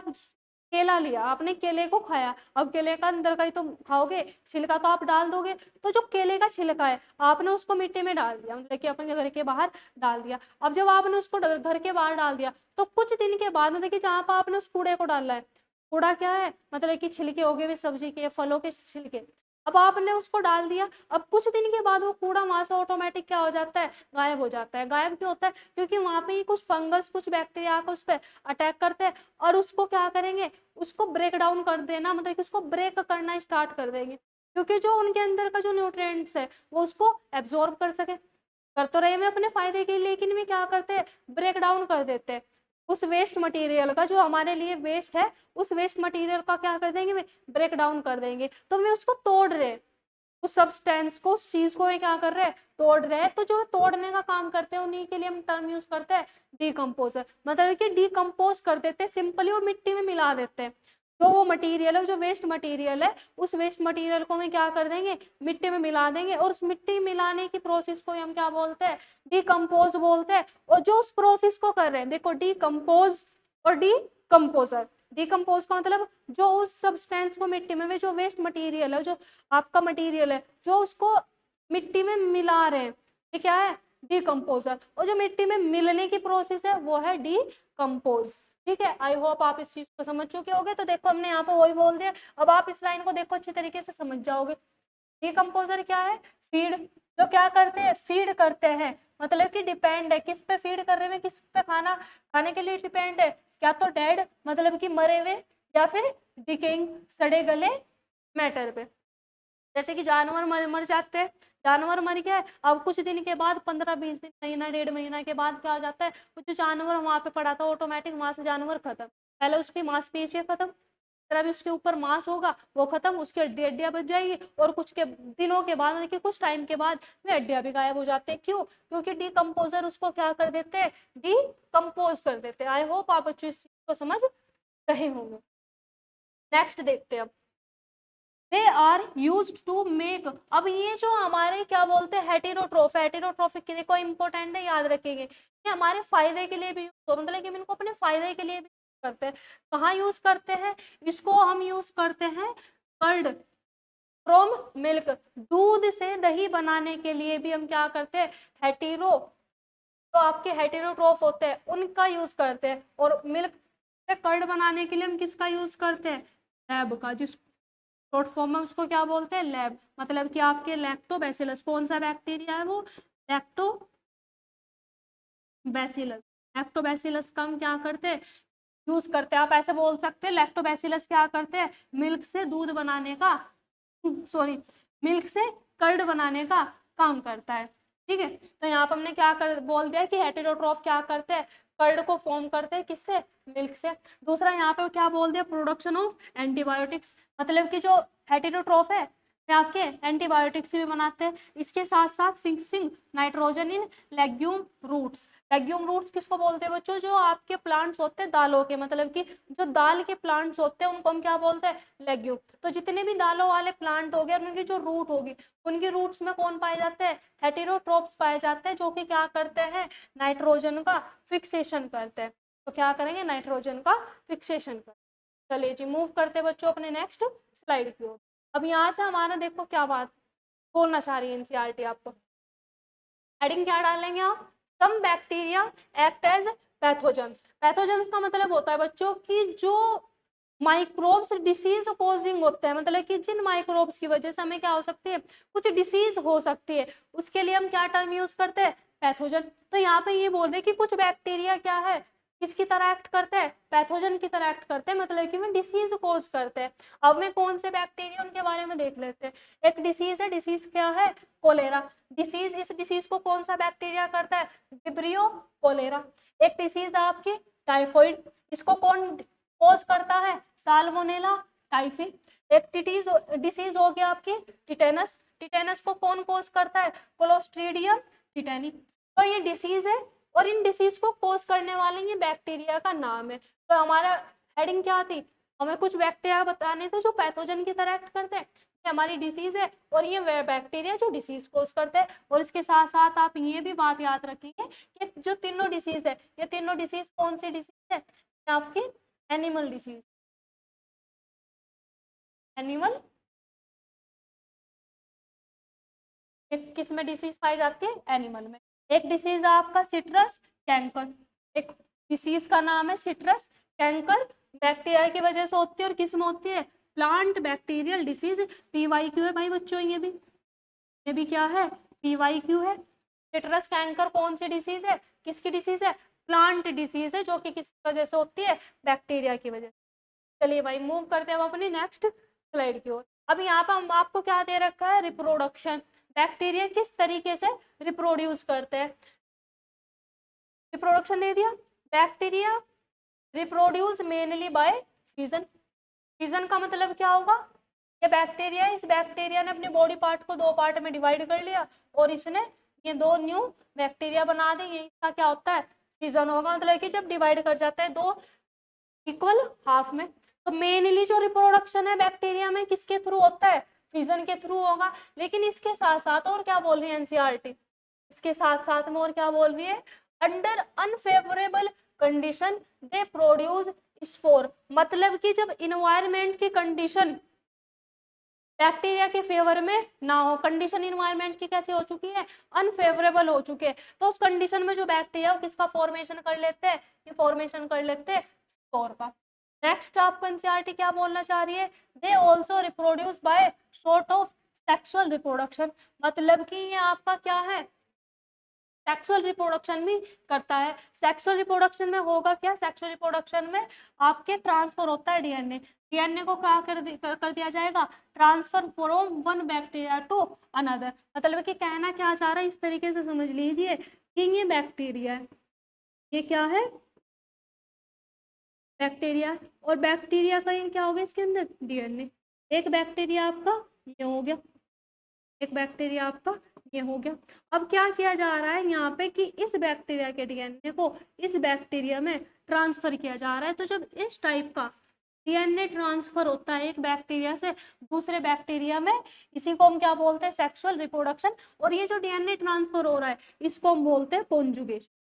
A: केला लिया आपने, केले को खाया, अब केले का अंदर का ही तो खाओगे, छिलका तो आप डाल दोगे। तो जो केले का छिलका है आपने उसको मिट्टी में डाल दिया, मतलब कि अपने घर के बाहर डाल दिया। अब जब आपने उसको घर के बाहर डाल दिया तो कुछ दिन के बाद मतलब कि जहाँ पर आपने उस कूड़े को डाला है, कूड़ा क्या है, मतलब कि छिलके हो गए सब्जी के फलों के छिलके, अब आपने उसको डाल दिया। अब कुछ दिन के बाद वो कूड़ा वहां से ऑटोमेटिक क्या हो जाता है, गायब हो जाता है। गायब क्यों होता है, क्योंकि वहां पे ही कुछ फंगस कुछ बैक्टीरिया को उस पर अटैक करते हैं और उसको क्या करेंगे, उसको ब्रेक डाउन कर देना, मतलब कि उसको ब्रेक करना स्टार्ट कर देंगे, क्योंकि जो उनके अंदर का जो न्यूट्रिएंट्स है वो उसको एब्जॉर्ब कर सके। कर तो रहे हैं अपने फायदे के लिए, लेकिन वे क्या करते हैं, ब्रेक डाउन कर देते हैं। उस वेस्ट मटेरियल का, जो हमारे लिए वेस्ट है, उस वेस्ट मटेरियल का क्या कर देंगे, ब्रेक डाउन कर देंगे। तो वे उसको तोड़ रहे, उस सब्सटेंस को, उस चीज को क्या कर रहे हैं, तोड़ रहे हैं। तो जो तोड़ने का काम करते हैं उन्हीं के लिए हम टर्म यूज करते हैं डिकम्पोजर। मतलब कि डिकम्पोज कर देते हैं, सिंपली वो मिट्टी में मिला देते हैं। जो वो मटेरियल है, जो वेस्ट मटेरियल है, उस वेस्ट मटेरियल को हम क्या कर देंगे, मिट्टी में मिला देंगे। और उस मिट्टी मिलाने की प्रोसेस को हम क्या बोलते हैं, डिकम्पोज बोलते हैं। और जो उस प्रोसेस को कर रहे हैं, देखो डिकम्पोज और डिकम्पोजर। डिकम्पोज का मतलब जो उस सब्सटेंस को मिट्टी में, जो वेस्ट मटेरियल है, जो आपका मटेरियल है, जो उसको मिट्टी में मिला रहे हैं, ये क्या है, डिकम्पोजर। और जो मिट्टी में मिलने की प्रोसेस है वो है डिकम्पोज। ठीक है, आई होप आप इस चीज को समझ चुके होगे। तो देखो हमने यहाँ पर वही बोल दिया। अब आप इस लाइन को देखो, अच्छी तरीके से समझ जाओगे। डिकम्पोजर क्या है, फीड। जो क्या करते हैं, फीड करते हैं। मतलब कि डिपेंड है, किस पे फीड कर रहे हैं, किस पे खाना खाने के लिए डिपेंड है, क्या तो डेड मतलब कि मरे हुए, या फिर डिकेइंग सड़े गले मैटर पे। जैसे कि जानवर मर जाते हैं, जानवर मर गया है, अब कुछ दिन के बाद 15-20 दिन, महीना 1.5 महीना के बाद क्या हो जाता है, वो जो जानवर वहां पे पड़ा था ऑटोमेटिक वहां से जानवर खत्म। पहले उसकी मांसपेशियां खत्म, फिर अभी उसके ऊपर मांस होगा वो खत्म, उसकी हड्डियां बच जाएगी, और कुछ के दिनों के बाद, देखिए कुछ टाइम के बाद वे हड्डियां भी गायब हो जाते हैं। क्यों, क्योंकि डिकम्पोजर उसको क्या कर देते हैं, डिकम्पोज कर देते हैं। आई होप आप बच्चों इस चीज को समझ रहे होंगे। नेक्स्ट देखते हैं अब, they are used to make. अब ये जो हमारे क्या बोलते हैं, हेटेरोट्रोफ, हेटेरोट्रोफिक के लिए कोई इंपॉर्टेंट है, याद रखेंगे ये हमारे फायदे के लिए भी यूज हो, मतलब कि हम इनको अपने फायदे के लिए भी करते हैं। कहाँ यूज करते हैं इसको, हम यूज करते हैं कर्ड फ्रॉम मिल्क। दूध से दही बनाने के लिए भी हम क्या करते हैं, हेटेरो, तो आपके हेटेरोट्रोफ होते हैं उनका यूज करते हैं। और मिल्क से कर्ड बनाने के लिए हम किसका यूज करते हैं, लैब का, जिस शॉर्ट फॉर्म में उसको क्या बोलते हैं, लैब। मतलब कि आपके लैक्टोबैसिलस, कौन सा बैक्टीरिया है वो, लैक्टोबैसिलस। लैक्टोबैसिलस का हम क्या करते हैं, यूज करते हैं। आप ऐसे बोल सकते हैं लैक्टोबैसिलस क्या करते हैं, मिल्क से दूध बनाने का, सॉरी, मिल्क से कर्ड बनाने का काम करता है। ठीक है, तो यहाँ पर हमने क्या कर बोल दिया कि हेटेरोट्रोफ क्या करते हैं, कर्ड को फॉर्म करते हैं, किससे, मिल्क से। दूसरा यहाँ पे क्या बोल दिया, प्रोडक्शन ऑफ एंटीबायोटिक्स। मतलब कि जो हेटेरोट्रोफ है वे आपके एंटीबायोटिक्स भी बनाते हैं। इसके साथ साथ fixing nitrogen in legume roots. Legume roots किसको बोलते हैं बच्चों, जो आपके प्लांट्स होते हैं दालों के, मतलब कि जो दाल के प्लांट्स होते हैं उनको हम क्या बोलते हैं, लेग्यूम। तो जितने भी दालों वाले प्लांट हो गए, उनकी जो रूट होगी, उनकी रूट्स में कौन पाए जाते हैं, हेटेरोट्रोप्स पाए जाते हैं, जो कि क्या करते हैं, नाइट्रोजन का फिक्सेशन करते हैं। तो क्या करेंगे, नाइट्रोजन का फिक्सेशन कर। चलिए जी, मूव करते हैं बच्चों अपने नेक्स्ट स्लाइड की ओर। अब यहाँ से हमारा देखो क्या बात बोलना चाह रही है एनसीईआरटी आपको। हेडिंग क्या डालेंगे आप, some bacteria act as pathogens. Pathogens का मतलब होता है बच्चों की जो माइक्रोब्स डिसीज कॉजिंग होते हैं, मतलब कि जिन माइक्रोब्स की वजह से हमें क्या हो सकती है, कुछ डिसीज हो सकती है, उसके लिए हम क्या टर्म यूज करते हैं, पैथोजन। तो यहाँ पे ये बोल रहे हैं कि कुछ बैक्टीरिया क्या है, किसकी तरह एक्ट करते हैं, पैथोजन की तरह एक्ट करते हैं, मतलब कि वे डिसीज कॉज करते हैं। अब में कौन से बैक्टीरिया उनके बारे में देख लेते हैं। एक डिसीज है, डिसीज क्या है, कोलेरा डिसीज। इस डिसीज को कौन सा बैक्टीरिया करता है, विब्रियो कोलेरा। एक डिसीज आपकी टाइफॉइड, इसको कौन कॉज करता है, साल्मोनेला टाइफी। एक डिसीज हो गया आपकी टिटेनस, टिटेनस को कौन कॉज करता है, क्लोस्ट्रीडियम टिटेनी। तो ये डिसीज है, और इन डिसीज को कॉज करने वाले ये बैक्टीरिया का नाम है। तो हमारा हेडिंग क्या थी, हमें कुछ बैक्टीरिया बताने थे जो पैथोजन की तरह एक्ट करते हैं, ये हमारी डिसीज है, और ये बैक्टीरिया जो डिसीज कॉज करते हैं। और इसके साथ साथ आप ये भी बात याद रखेंगे कि जो तीनों डिसीज है, ये तीनों डिसीज कौन सी डिसीज है, आपकी एनिमल डिसीज, एनिमल। किस में डिसीज पाई जाती है, एनिमल में। एक डिसीज है आपका सिट्रस कैंकर, एक डिसीज का नाम है सिट्रस कैंकर, बैक्टीरिया की वजह से होती है। और किस में होती है, प्लांट बैक्टीरियल डिसीज। PYQ है भाई बच्चों, ये भी क्या है, PYQ है। सिट्रस कैंकर कौन सी डिसीज है, किसकी डिसीज है, प्लांट डिसीज है, जो कि किसकी वजह से होती है, बैक्टीरिया की वजह से। चलिए भाई, मूव करते हैं अपनी नेक्स्ट स्लाइड की ओर। अब यहाँ पर हम आपको क्या दे रखा है, रिप्रोडक्शन। बैक्टीरिया किस तरीके से रिप्रोड्यूस करते हैं, रिप्रोडक्शन दे दिया। Bacteria reproduce mainly by fission. Fission का मतलब क्या होगा, ये बैक्टीरिया है, इस बैक्टीरिया ने अपने बॉडी पार्ट को 2 पार्ट में डिवाइड कर लिया और इसने ये 2 न्यू बैक्टीरिया बना दी, ये इसका क्या होता है, फिजन होगा। मतलब कि जब डिवाइड कर जाता है 2 इक्वल हाफ में। तो मेनली जो रिप्रोडक्शन है बैक्टीरिया में किसके थ्रू होता है, फिजन के थ्रू होगा। लेकिन इसके साथ साथ और क्या बोल रही है एनसीईआरटी, इसके साथ साथ में और क्या बोल रही है, under unfavourable condition they produce spore. मतलब कि जब इन्वायरमेंट की कंडीशन बैक्टीरिया के फेवर में ना हो, कंडीशन इन्वायरमेंट की कैसे हो चुकी है, अनफेवरेबल हो चुके हैं, तो उस कंडीशन में जो बैक्टीरिया किसका फॉर्मेशन कर लेते हैं, ये फॉर्मेशन कर लेते हैं स्पोर का। नेक्स्ट आपको एनसीईआरटी क्या बोलना चाह रही है, they also reproduce by sort of sexual reproduction. मतलब कि ये आपका क्या है, सेक्सुअल रिप्रोडक्शन भी करता है। सेक्सुअल रिप्रोडक्शन में होगा क्या, सेक्सुअल रिप्रोडक्शन में आपके ट्रांसफर होता है डीएनए, डीएनए को क्या कर दिया जाएगा, transfer from one bacteria to another. मतलब कि कहना क्या चाह रहा है, इस तरीके से समझ लीजिए कि ये बैक्टीरिया है, ये क्या है, बैक्टीरिया, और बैक्टीरिया का ये क्या होगा, इसके अंदर डीएनए। एक बैक्टीरिया आपका ये हो गया, एक बैक्टीरिया आपका ये हो गया। अब क्या किया जा रहा है यहाँ पे कि इस बैक्टीरिया के डीएनए को इस बैक्टीरिया में ट्रांसफर किया जा रहा है। तो जब इस टाइप का डीएनए ट्रांसफर होता है एक बैक्टीरिया से दूसरे बैक्टीरिया में, इसी को हम क्या बोलते हैं, सेक्सुअल रिप्रोडक्शन। और ये जो डीएनए ट्रांसफर हो रहा है इसको हम बोलते हैं कॉन्जुगेशन।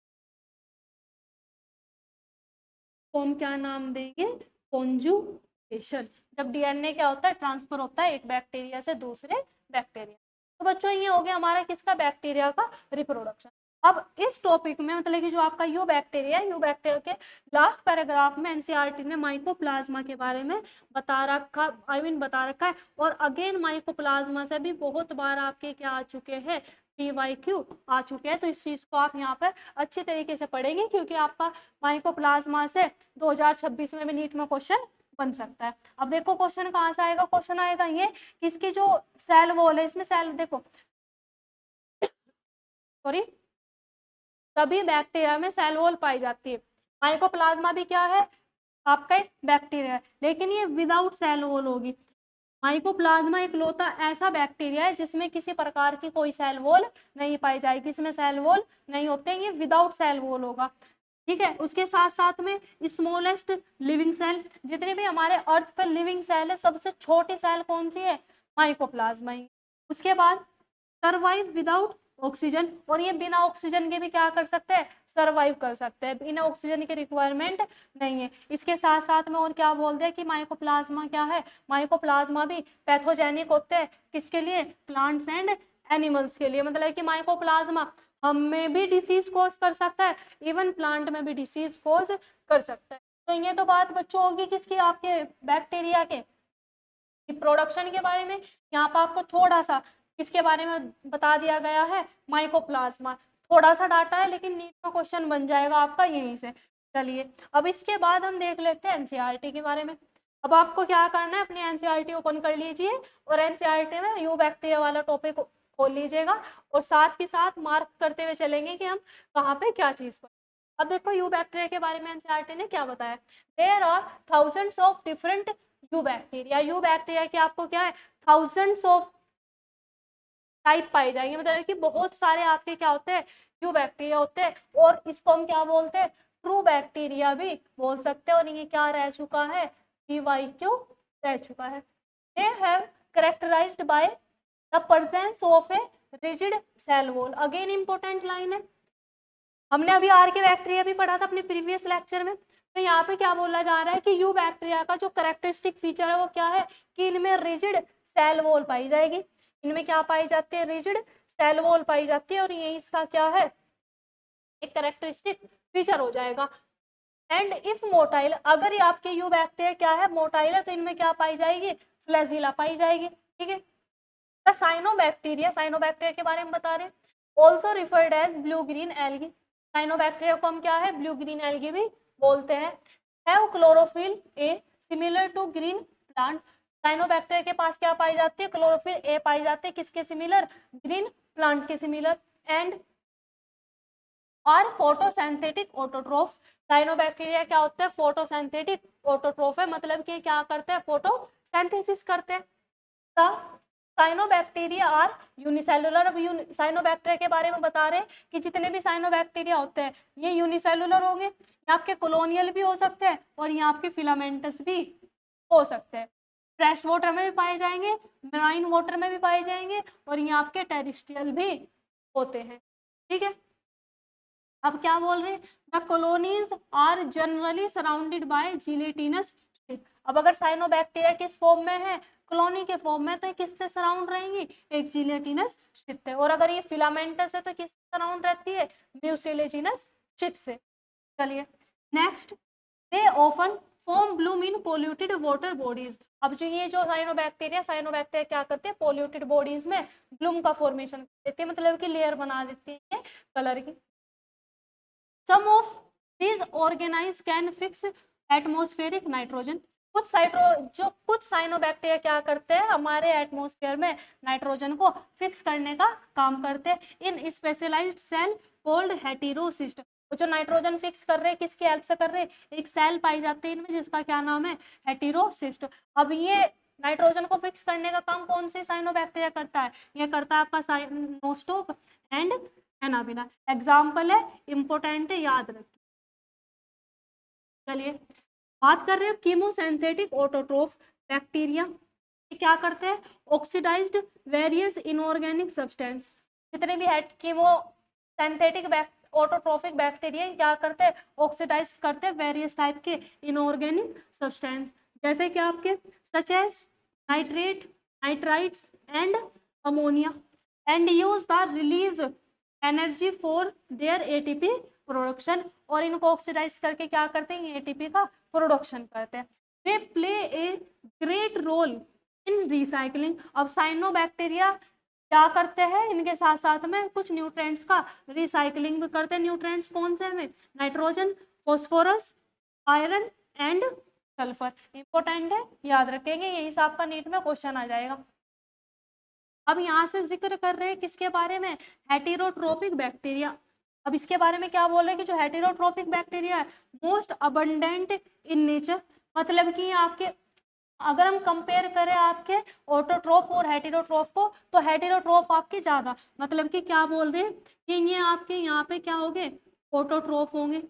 A: तो हम क्या नाम देंगे, कॉन्जुगेशन। जब डीएनए क्या होता है, ट्रांसफर होता है एक बैक्टीरिया से दूसरे बैक्टीरिया। तो बच्चों ये हो गया हमारा किसका, बैक्टीरिया का रिप्रोडक्शन। अब इस टॉपिक में मतलब कि जो आपका यू बैक्टीरिया है, यू बैक्टीरिया के लास्ट पैराग्राफ में एनसीईआरटी ने माइकोप्लाज्मा के बारे में बता रखा, बता रखा है। और अगेन माइकोप्लाज्मा से भी बहुत बार आपके क्या आ चुके हैं, PYQ आ चुके हैं। तो इस चीज को आप यहाँ पर अच्छी तरीके से पढ़ेंगे, क्योंकि आपका माइकोप्लाज्मा से 2026 में भी नीट में क्वेश्चन बन सकता है। अब देखो क्वेश्चन कहाँ से आएगा, क्वेश्चन आएगा ये कि इसकी जो सेल वॉल है, इसमें सेल देखो, सॉरी, सभी बैक्टीरिया में सेल वॉल पाई जाती है। माइकोप्लाज्मा भी क्या है, आपका एक बैक्टीरिया है, लेकिन ये विदाउट सेल वॉल होगी। माइकोप्लाज्मा एक लौता ऐसा बैक्टीरिया है जिसमें किसी प्रकार की कोई सेल वॉल नहीं पाई जाएगी, इसमें सेल वॉल नहीं होते, ये विदाउट सेल वॉल होगा। ठीक है, उसके साथ साथ में स्मॉलेस्ट लिविंग सेल, जितने भी हमारे अर्थ पर लिविंग सेल है सबसे छोटी सेल कौन सी है, माइकोप्लाज्मा ही। उसके बाद सर्वाइव विदाउट ऑक्सीजन, और ये बिना ऑक्सीजन के भी क्या कर सकते हैं, सर्वाइव कर सकते हैं, बिना ऑक्सीजन की रिक्वायरमेंट नहीं है। इसके साथ साथ में और क्या बोलते हैं कि माइकोप्लाज्मा क्या है, माइकोप्लाज्मा भी पैथोजेनिक होते हैं, किसके लिए, प्लांट्स एंड एनिमल्स के लिए। मतलब कि माइकोप्लाज्मा हम में भी डिसीज कॉज कर सकता है, इवन प्लांट में भी डिसीज कॉज कर सकता है। तो ये तो बात बच्चों होगी किसकी, आपके बैक्टीरिया के प्रोडक्शन के बारे में। यहाँ पर आपको थोड़ा सा इसके बारे में बता दिया गया है, माइकोप्लाज्मा थोड़ा सा डाटा है, लेकिन नीट का क्वेश्चन बन जाएगा आपका यहीं से। चलिए अब इसके बाद हम देख लेते हैं एनसीईआरटी के बारे में। अब आपको क्या करना है, अपनी एनसीईआरटी ओपन कर लीजिए और एनसीईआरटी में यू बैक्टीरिया वाला टॉपिक खोल लीजिएगा, और साथ ही साथ मार्क करते हुए चलेंगे कि हम कहाँ पे क्या चीज पर। अब देखो यू बैक्टीरिया के बारे में एनसीईआरटी ने क्या बताया, there are thousands of different eu bacteria. Eu bacteria की आपको क्या है, थाउजेंड्स ऑफ टाइप पाई जाएंगे। मतलब कि बहुत सारे आपके क्या होते हैं, यू बैक्टीरिया होते हैं, और इसको हम क्या बोलते हैं, ट्रू बैक्टीरिया भी बोल सकते हैं। और ये क्या रह चुका है, PYQ रह चुका है। They have characterised by the presence of a rigid cell wall. Again important line है, हमने अभी आर के बैक्टीरिया भी पढ़ा था अपने प्रीवियस लेक्चर में। तो यहाँ पे क्या बोला जा रहा है कि यू बैक्टीरिया का जो कैरेक्टरिस्टिक फीचर है वो क्या है, कि इनमें रिजिड सेल वॉल पाई जाएगी। इनमें क्या पाई जाती है, रिजिड सेल वॉल पाई जाती है, और ये इसका क्या है, एक कैरेक्टरिस्टिक फीचर हो जाएगा। एंड इफ मोटाइल, अगर ये आपके यू बैक्टीरिया क्या है, मोटाइल है, तो इनमें क्या पाई जाएगी, फ्लैजिला पाई जाएगी। ठीक है, साइनोबैक्टीरिया, साइनोबैक्टीरिया के बारे में बता रहे हैं, also referred as blue green algae. Cyanobacteria को हम क्या है, ब्लू ग्रीन एल्गी भी बोलते हैं। Have chlorophyll A similar to green plant. Cyanobacteria के पास क्या पाई जाती है, क्लोरोफिल ए पाई जाती है, किसके सिमिलर, ग्रीन प्लांट के सिमिलर। एंड और फोटोसिंथेटिक ऑटोट्रोफ। साइनोबैक्टीरिया क्या होता है? फोटोसिंथेटिक ऑटोट्रोफ है, मतलब कि क्या करते हैं? फोटोसिंथेसिस करते हैं। Cyanobacteria are unicellular. अब साइनोबैक्टीरिया के बारे में बता रहे हैं कि जितने भी साइनोबैक्टीरिया होते हैं ये यूनिसेलुलर होंगे, ये आपके कॉलोनियल भी हो सकते हैं और ये आपके फिलामेंटस भी हो सकते हैं। फ्रेश वाटर में भी पाए जाएंगे, मराइन वाटर में भी पाए जाएंगे और ये आपके टेरिस्ट्रियल भी होते हैं। ठीक है, अब क्या बोल रहे हैं? The colonies are generally surrounded by gelatinous. अब अगर साइनोबैक्टीरिया किस फॉर्म में है? कॉलोनी के फॉर्म में, तो ये किससे सराउंड रहेंगी? एक जिलेटिनस शीट है। और अगर ये फिलामेंटस है तो किससे सराउंड रहती है? म्यूसिलेजिनस शीट से। चलिए next, they often form Bloom in polluted water bodies. अब जो ये जो साइनोबैक्टीरिया क्या करते हैं? पोल्यूटेड बॉडीज में ब्लूम का फॉर्मेशन देते हैं, मतलब कि लेयर बना देती है कलर की। Some of these organisms can fix atmospheric nitrogen। कुछ साइनोबैक्टीरिया क्या करते हैं? हमारे एटमॉस्फेयर में नाइट्रोजन को फिक्स करने का काम करते हैं इन स्पेशलाइज्ड सेल कॉल्ड हेटेरोसिस्ट। जो नाइट्रोजन फिक्स कर रहे हैं किसकी हेल्प से कर रहे हैं? एक सेल पाई जाती है इनमें जिसका क्या नाम है? हेटेरोसिस्ट। अब ये नाइट्रोजन को फिक्स करने का काम कौन से साइनोबैक्टीरिया करता है? ये करता है आपका साइनोस्टोक एंड एनाबिना। एग्जाम्पल है, इंपोर्टेंट है, याद रखिए। चलिए बात कर रहे हैं कीमोसिंथेटिक ऑटोट्रोफ बैक्टीरिया। क्या करते हैं? Oxidised various inorganic substance. जितने भी कीमोसिंथेटिक ऑटोट्रोफिक बैक्टीरिया क्या करते हैं? ऑक्सीडाइज करते हैं वेरियस टाइप के इनऑर्गेनिक सब्सटेंस, जैसे कि आपके such as nitrate, nitrites and ammonia, and use the release energy for their ATP production. और इनको ऑक्सीडाइज करके क्या करते हैं? एटीपी का प्रोडक्शन करते हैं। They play a great role in recycling. अब साइनोबैक्टीरिया क्या करते हैं? इनके साथ साथ में कुछ न्यूट्रिएंट्स का रिसाइकलिंग भी करते हैं। न्यूट्रिएंट्स कौन से हैं? Nitrogen, phosphorus, iron and sulphur. Important है, याद रखेंगे, ये हिसाब का नीट में क्वेश्चन आ जाएगा। अब यहाँ से जिक्र कर रहे हैं किसके बारे में? Heterotrophic bacteria. अब इसके बारे में क्या बोल रहे हैं कि जो हेटेरोट्रोफिक बैक्टीरिया है मोस्ट अबंडेंट इन नेचर, मतलब कि आपके अगर हम कंपेयर करें आपके ऑटोट्रोफ और हेटेरोट्रोफ को, तो हेटेरोट्रोफ आपके ज्यादा, मतलब कि क्या बोल रहे हैं कि ये आपके यहाँ पे क्या होंगे? ऑटोट्रोफ होंगे,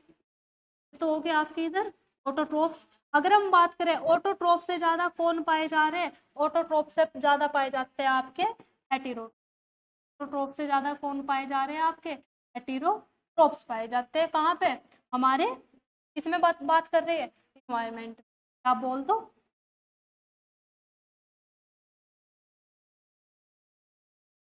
A: तो हो गए आपके इधर ऑटोट्रोफ्स। अगर हम बात करें ऑटोट्रोफ से ज्यादा कौन पाए जा रहे हैं? ऑटोट्रोफ से ज्यादा पाए जाते हैं आपके हेटेरोट्रोफ। ऑटोट्रोफ से ज्यादा कौन पाए जा रहे हैं? आपके हेटेरोट्रोफ्स पाए जाते हैं। कहाँ पे? हमारे इसमें बात कर रहे हैं इन्वायरमेंट। आप बोल दो।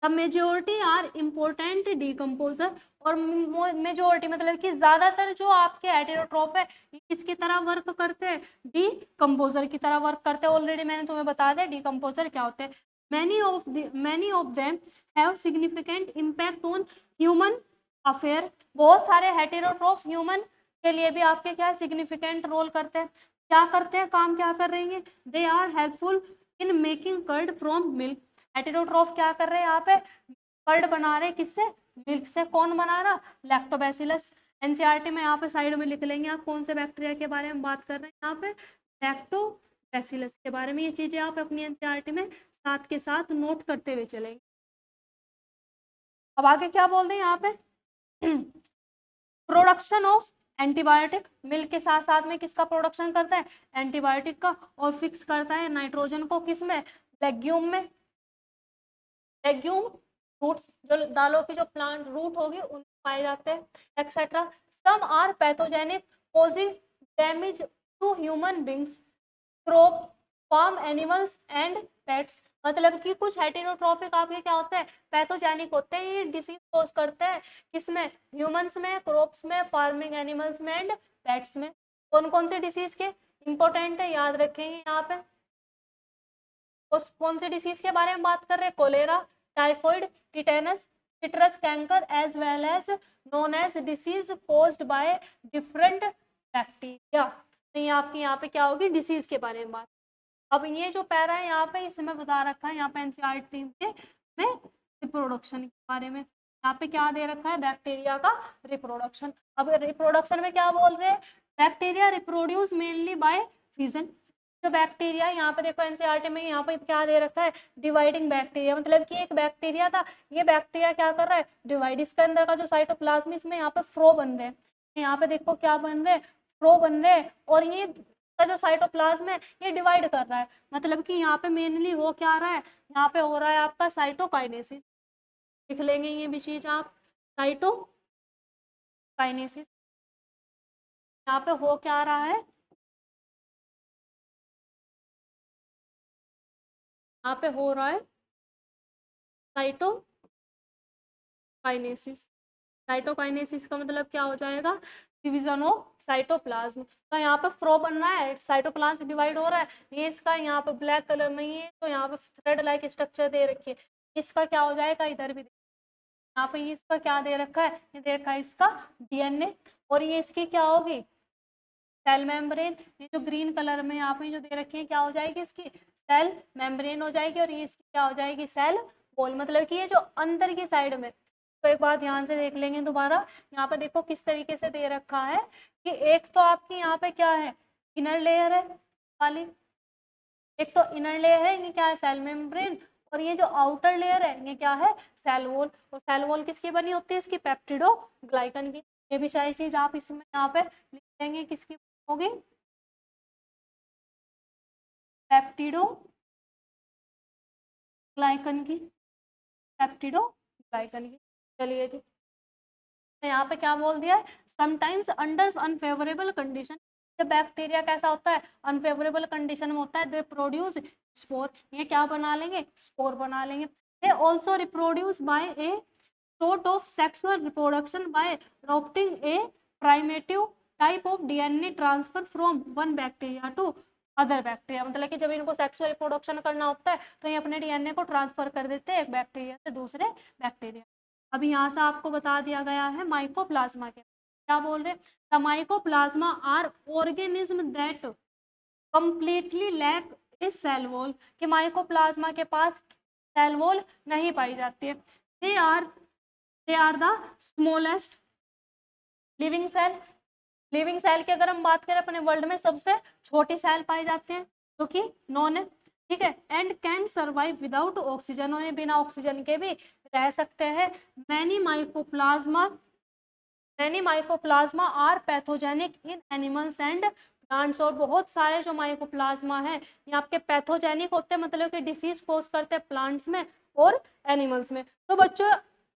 A: The majority are important decomposer. और मेजोरिटी मतलब कि ज्यादातर जो आपके हेटेरोट्रोफ है किसकी तरह वर्क करते हैं? डिकम्पोजर की तरह वर्क करते हैं। ऑलरेडी मैंने तुम्हें बता दिया डिकम्पोजर क्या होते हैं। many of them have significant impact on human affair। बहुत सारे हेटेरोट्रोफ ह्यूमन के लिए भी आपके क्या सिग्निफिकेंट रोल करते हैं। क्या करते हैं? काम क्या कर रहे हैं? They are helpful in making curd from milk. Heterotroph क्या कर रहे हैं? यहाँ पे कर्ड बना रहे हैं किससे? मिल्क से। कौन बना रहा? लैक्टोबैसिलस। एनसीईआरटी में यहाँ पे साइड में लिख लेंगे आप कौन से बैक्टीरिया के बारे में बात कर रहे हैं। यहाँ पे लैक्टोबैसिलस के बारे में। ये चीजें आप अपनी एनसीईआरटी में साथ के साथ नोट करते हुए चलेंगे। अब आगे क्या बोल रहे हैं यहाँ पे? Production of antibiotic. मिल्क के साथ साथ में किसका प्रोडक्शन करता है? एंटीबायोटिक का। और फिक्स करता है नाइट्रोजन को किसमें? लेग्यूम में। लेग्यूम रूट्स, जो दालों की जो प्लांट रूट होगी उनमें पाए जाते हैं, etcetera. Some are pathogenic causing damage to human beings, crop, farm animals and pets. मतलब कि कुछ हेटेरोट्रोफिक आपके क्या होते हैं? पैथोजेनिक होते हैं। ये डिसीज कॉज करते हैं किसमें? ह्यूमंस में, क्रॉप्स में, फार्मिंग एनिमल्स में एंड पेट्स में। कौन कौन से डिसीज के? इंपॉर्टेंट है, याद रखेंगे यहाँ पे। उस कौन से डिसीज के बारे में बात कर रहे हैं? Cholera, typhoid, tetanus, citrus canker as well as known as disease caused by different bacteria. तो ये आपकी यहाँ पे क्या होगी? डिसीज के बारे में बात। अब ये जो पैरा है यहाँ पे इसमें बता रखा है यहाँ पे एनसीईआरटी के में प्रोडक्शन के बारे में। यहाँ पे क्या दे रखा है, बैक्टीरिया का रिप्रोडक्शन। अब रिप्रोडक्शन में क्या बोल रहे हैं, bacteria reproduce mainly by fission. जो बैक्टीरिया यहाँ पे देखो एनसीईआरटी में यहाँ पे क्या दे रखा है, डिवाइडिंग बैक्टीरिया, मतलब कि एक बैक्टीरिया था, ये बैक्टीरिया क्या कर रहा है, डिवाइड। इसके अंदर का जो साइटोप्लाज्म इसमें यहाँ पे फ्रो बन रहे हैं, यहाँ पे देखो क्या बन रहे हैं, फ्रो बन रहे हैं, और ये का जो साइटोप्लाज्म है ये डिवाइड कर रहा है। मतलब कि यहाँ पे मेनली हो क्या रहा है, यहाँ पे हो रहा है आपका साइटोकाइनेसिस। लिख लेंगे ये भी चीज आप, साइटोकाइनेसिस। यहाँ पे हो क्या रहा है, यहाँ पे हो रहा है साइटोकाइनेसिस। साइटोकाइनेसिस का मतलब क्या हो जाएगा, डिवीजन ऑफ साइटोप्लाज्म। तो यहाँ पे फ्रो बन रहा है, साइटोप्लाज्म डिवाइड हो रहा है, ये इसका यहाँ पे ब्लैक कलर में ही है, तो यहाँ पे थ्रेड लाइक स्ट्रक्चर दे रखी है, इसका क्या हो जाएगा, इधर भी यहाँ पे इसका क्या दे रखा है, ये दे रखा है इसका डीएनए, और ये इसकी क्या होगी, सेल मेम्ब्रेन। ये जो ग्रीन कलर में यहाँ पे जो दे रखी है क्या हो जाएगी, इसकी सेल मेम्ब्रेन हो जाएगी, और ये इसकी क्या हो जाएगी, सेल वॉल। मतलब कि ये जो अंदर की साइड में, तो एक बात ध्यान से देख लेंगे दोबारा, यहाँ पे देखो किस तरीके से दे रखा है कि एक तो आपकी यहाँ पे क्या है, इनर लेयर है वाली, एक तो इनर लेयर है, ये क्या है, सेल मेम्ब्रेन, और ये जो आउटर लेयर है ये क्या है, सेल वॉल। और सेल वॉल किसकी बनी होती है, इसकी पेप्टिडोग्लाइकन की। ये भी सारी चीज आप इसमें यहाँ पे लिख देंगे, किसकी होगी, पेप्टिडोग्लाइकन की, पेप्टिडोग्लाइकन की। चलिए जी, तो यहाँ पे क्या बोल दिया है, समटाइम्स अंडर अनफेवरेबल कंडीशन। जब बैक्टीरिया कैसा होता है, अनफेवरेबल कंडीशन में होता है, दे प्रोड्यूस स्पोर, ये क्या बना लेंगे, स्पोर बना लेंगे। They also reproduce by A sort of sexual reproduction by adopting a primitive type of DNA transfer from one bacteria to other bacteria। मतलब कि जब इनको सेक्सुअल रिप्रोडक्शन करना होता है तो ये अपने डीएनए को ट्रांसफर कर देते हैं एक बैक्टीरिया से दूसरे बैक्टीरिया। अभी यहाँ से आपको बता दिया गया है माइकोप्लाज्मा के, क्या बोल रहे हैं, the mycoplasma are organism that completely lack a cell wall, कि माइकोप्लाज्मा के पास सेल वॉल नहीं पाई जाती है। They are the smallest living cell. Living cell की अगर हम बात करें अपने वर्ल्ड में सबसे छोटी सेल पाई जाती है जो कि नॉन है, ठीक है, and can survive without oxygen, और बिना ऑक्सीजन के भी रह सकते हैं। Many mycoplasma are pathogenic in animals and plants, और बहुत सारे जो माइकोप्लाज्मा है ये आपके पैथोजेनिक होते हैं, मतलब कि डिसीज कोज करते हैं प्लांट्स में और एनिमल्स में। तो बच्चों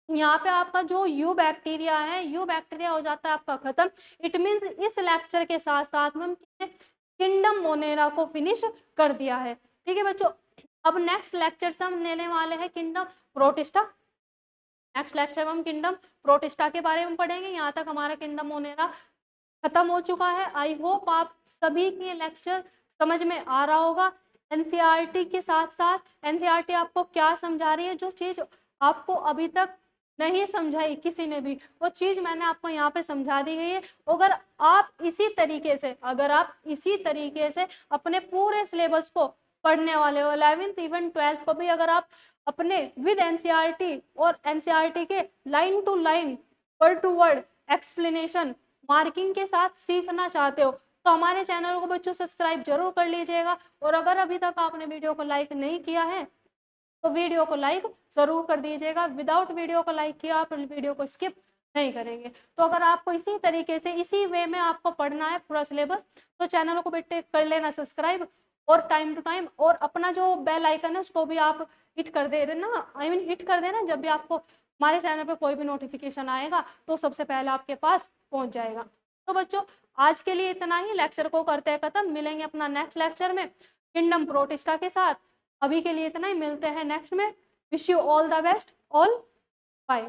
A: यहाँ पे आपका जो यू बैक्टीरिया है, यू बैक्टीरिया हो जाता है आपका खत्म। इट मीन्स इस लेक्चर के साथ साथ में हम किंगडम मोनेरा को फिनिश कर दिया है, ठीक है बच्चों। अब नेक्स्ट लेक्चर से हम लेने वाले हैं किंगडम प्रोटिस्टा। नेक्स्ट लेक्चर में हम किंगडम प्रोटिस्टा के बारे में पढ़ेंगे। यहाँ तक हमारा किंगडम मोनेरा खत्म हो चुका है। आई होप आप सभी की लेक्चर समझ में आ रहा होगा। एनसीईआरटी के साथ साथ एनसीईआरटी आपको क्या समझा रही है, जो चीज आपको अभी तक नहीं समझाई किसी ने भी, वो चीज मैंने आपको यहाँ पे समझा दी गई है। अगर आप इसी तरीके से अपने पूरे सिलेबस को पढ़ने वाले हो, 11th इवन 12th को भी अगर आप अपने विद एनसीईआरटी और एनसीईआरटी के line to line word to word explanation marking के साथ सीखना चाहते हो तो हमारे चैनल को बच्चों सब्सक्राइब जरूर कर लीजिएगा। और अगर अभी तक आपने वीडियो को लाइक नहीं किया है तो वीडियो को लाइक जरूर कर दीजिएगा। विदाउट वीडियो को लाइक किया आप वीडियो को स्किप नहीं करेंगे। तो अगर आपको इसी तरीके से इसी वे में आपको पढ़ना है पूरा सिलेबस तो चैनल को बेटे कर लेना सब्सक्राइब, और टाइम टू टाइम और अपना जो बेल आइकन है उसको भी आप हिट कर दे देना, हिट कर देना। जब भी आपको हमारे चैनल पर कोई भी नोटिफिकेशन आएगा तो सबसे पहले आपके पास पहुंच जाएगा। तो बच्चों आज के लिए इतना ही, लेक्चर को करते हैं खत्म। मिलेंगे अपना नेक्स्ट लेक्चर में किंगडम प्रोटिस्टा के साथ। अभी के लिए इतना ही, मिलते हैं नेक्स्ट में। Wish you all the best, all bye.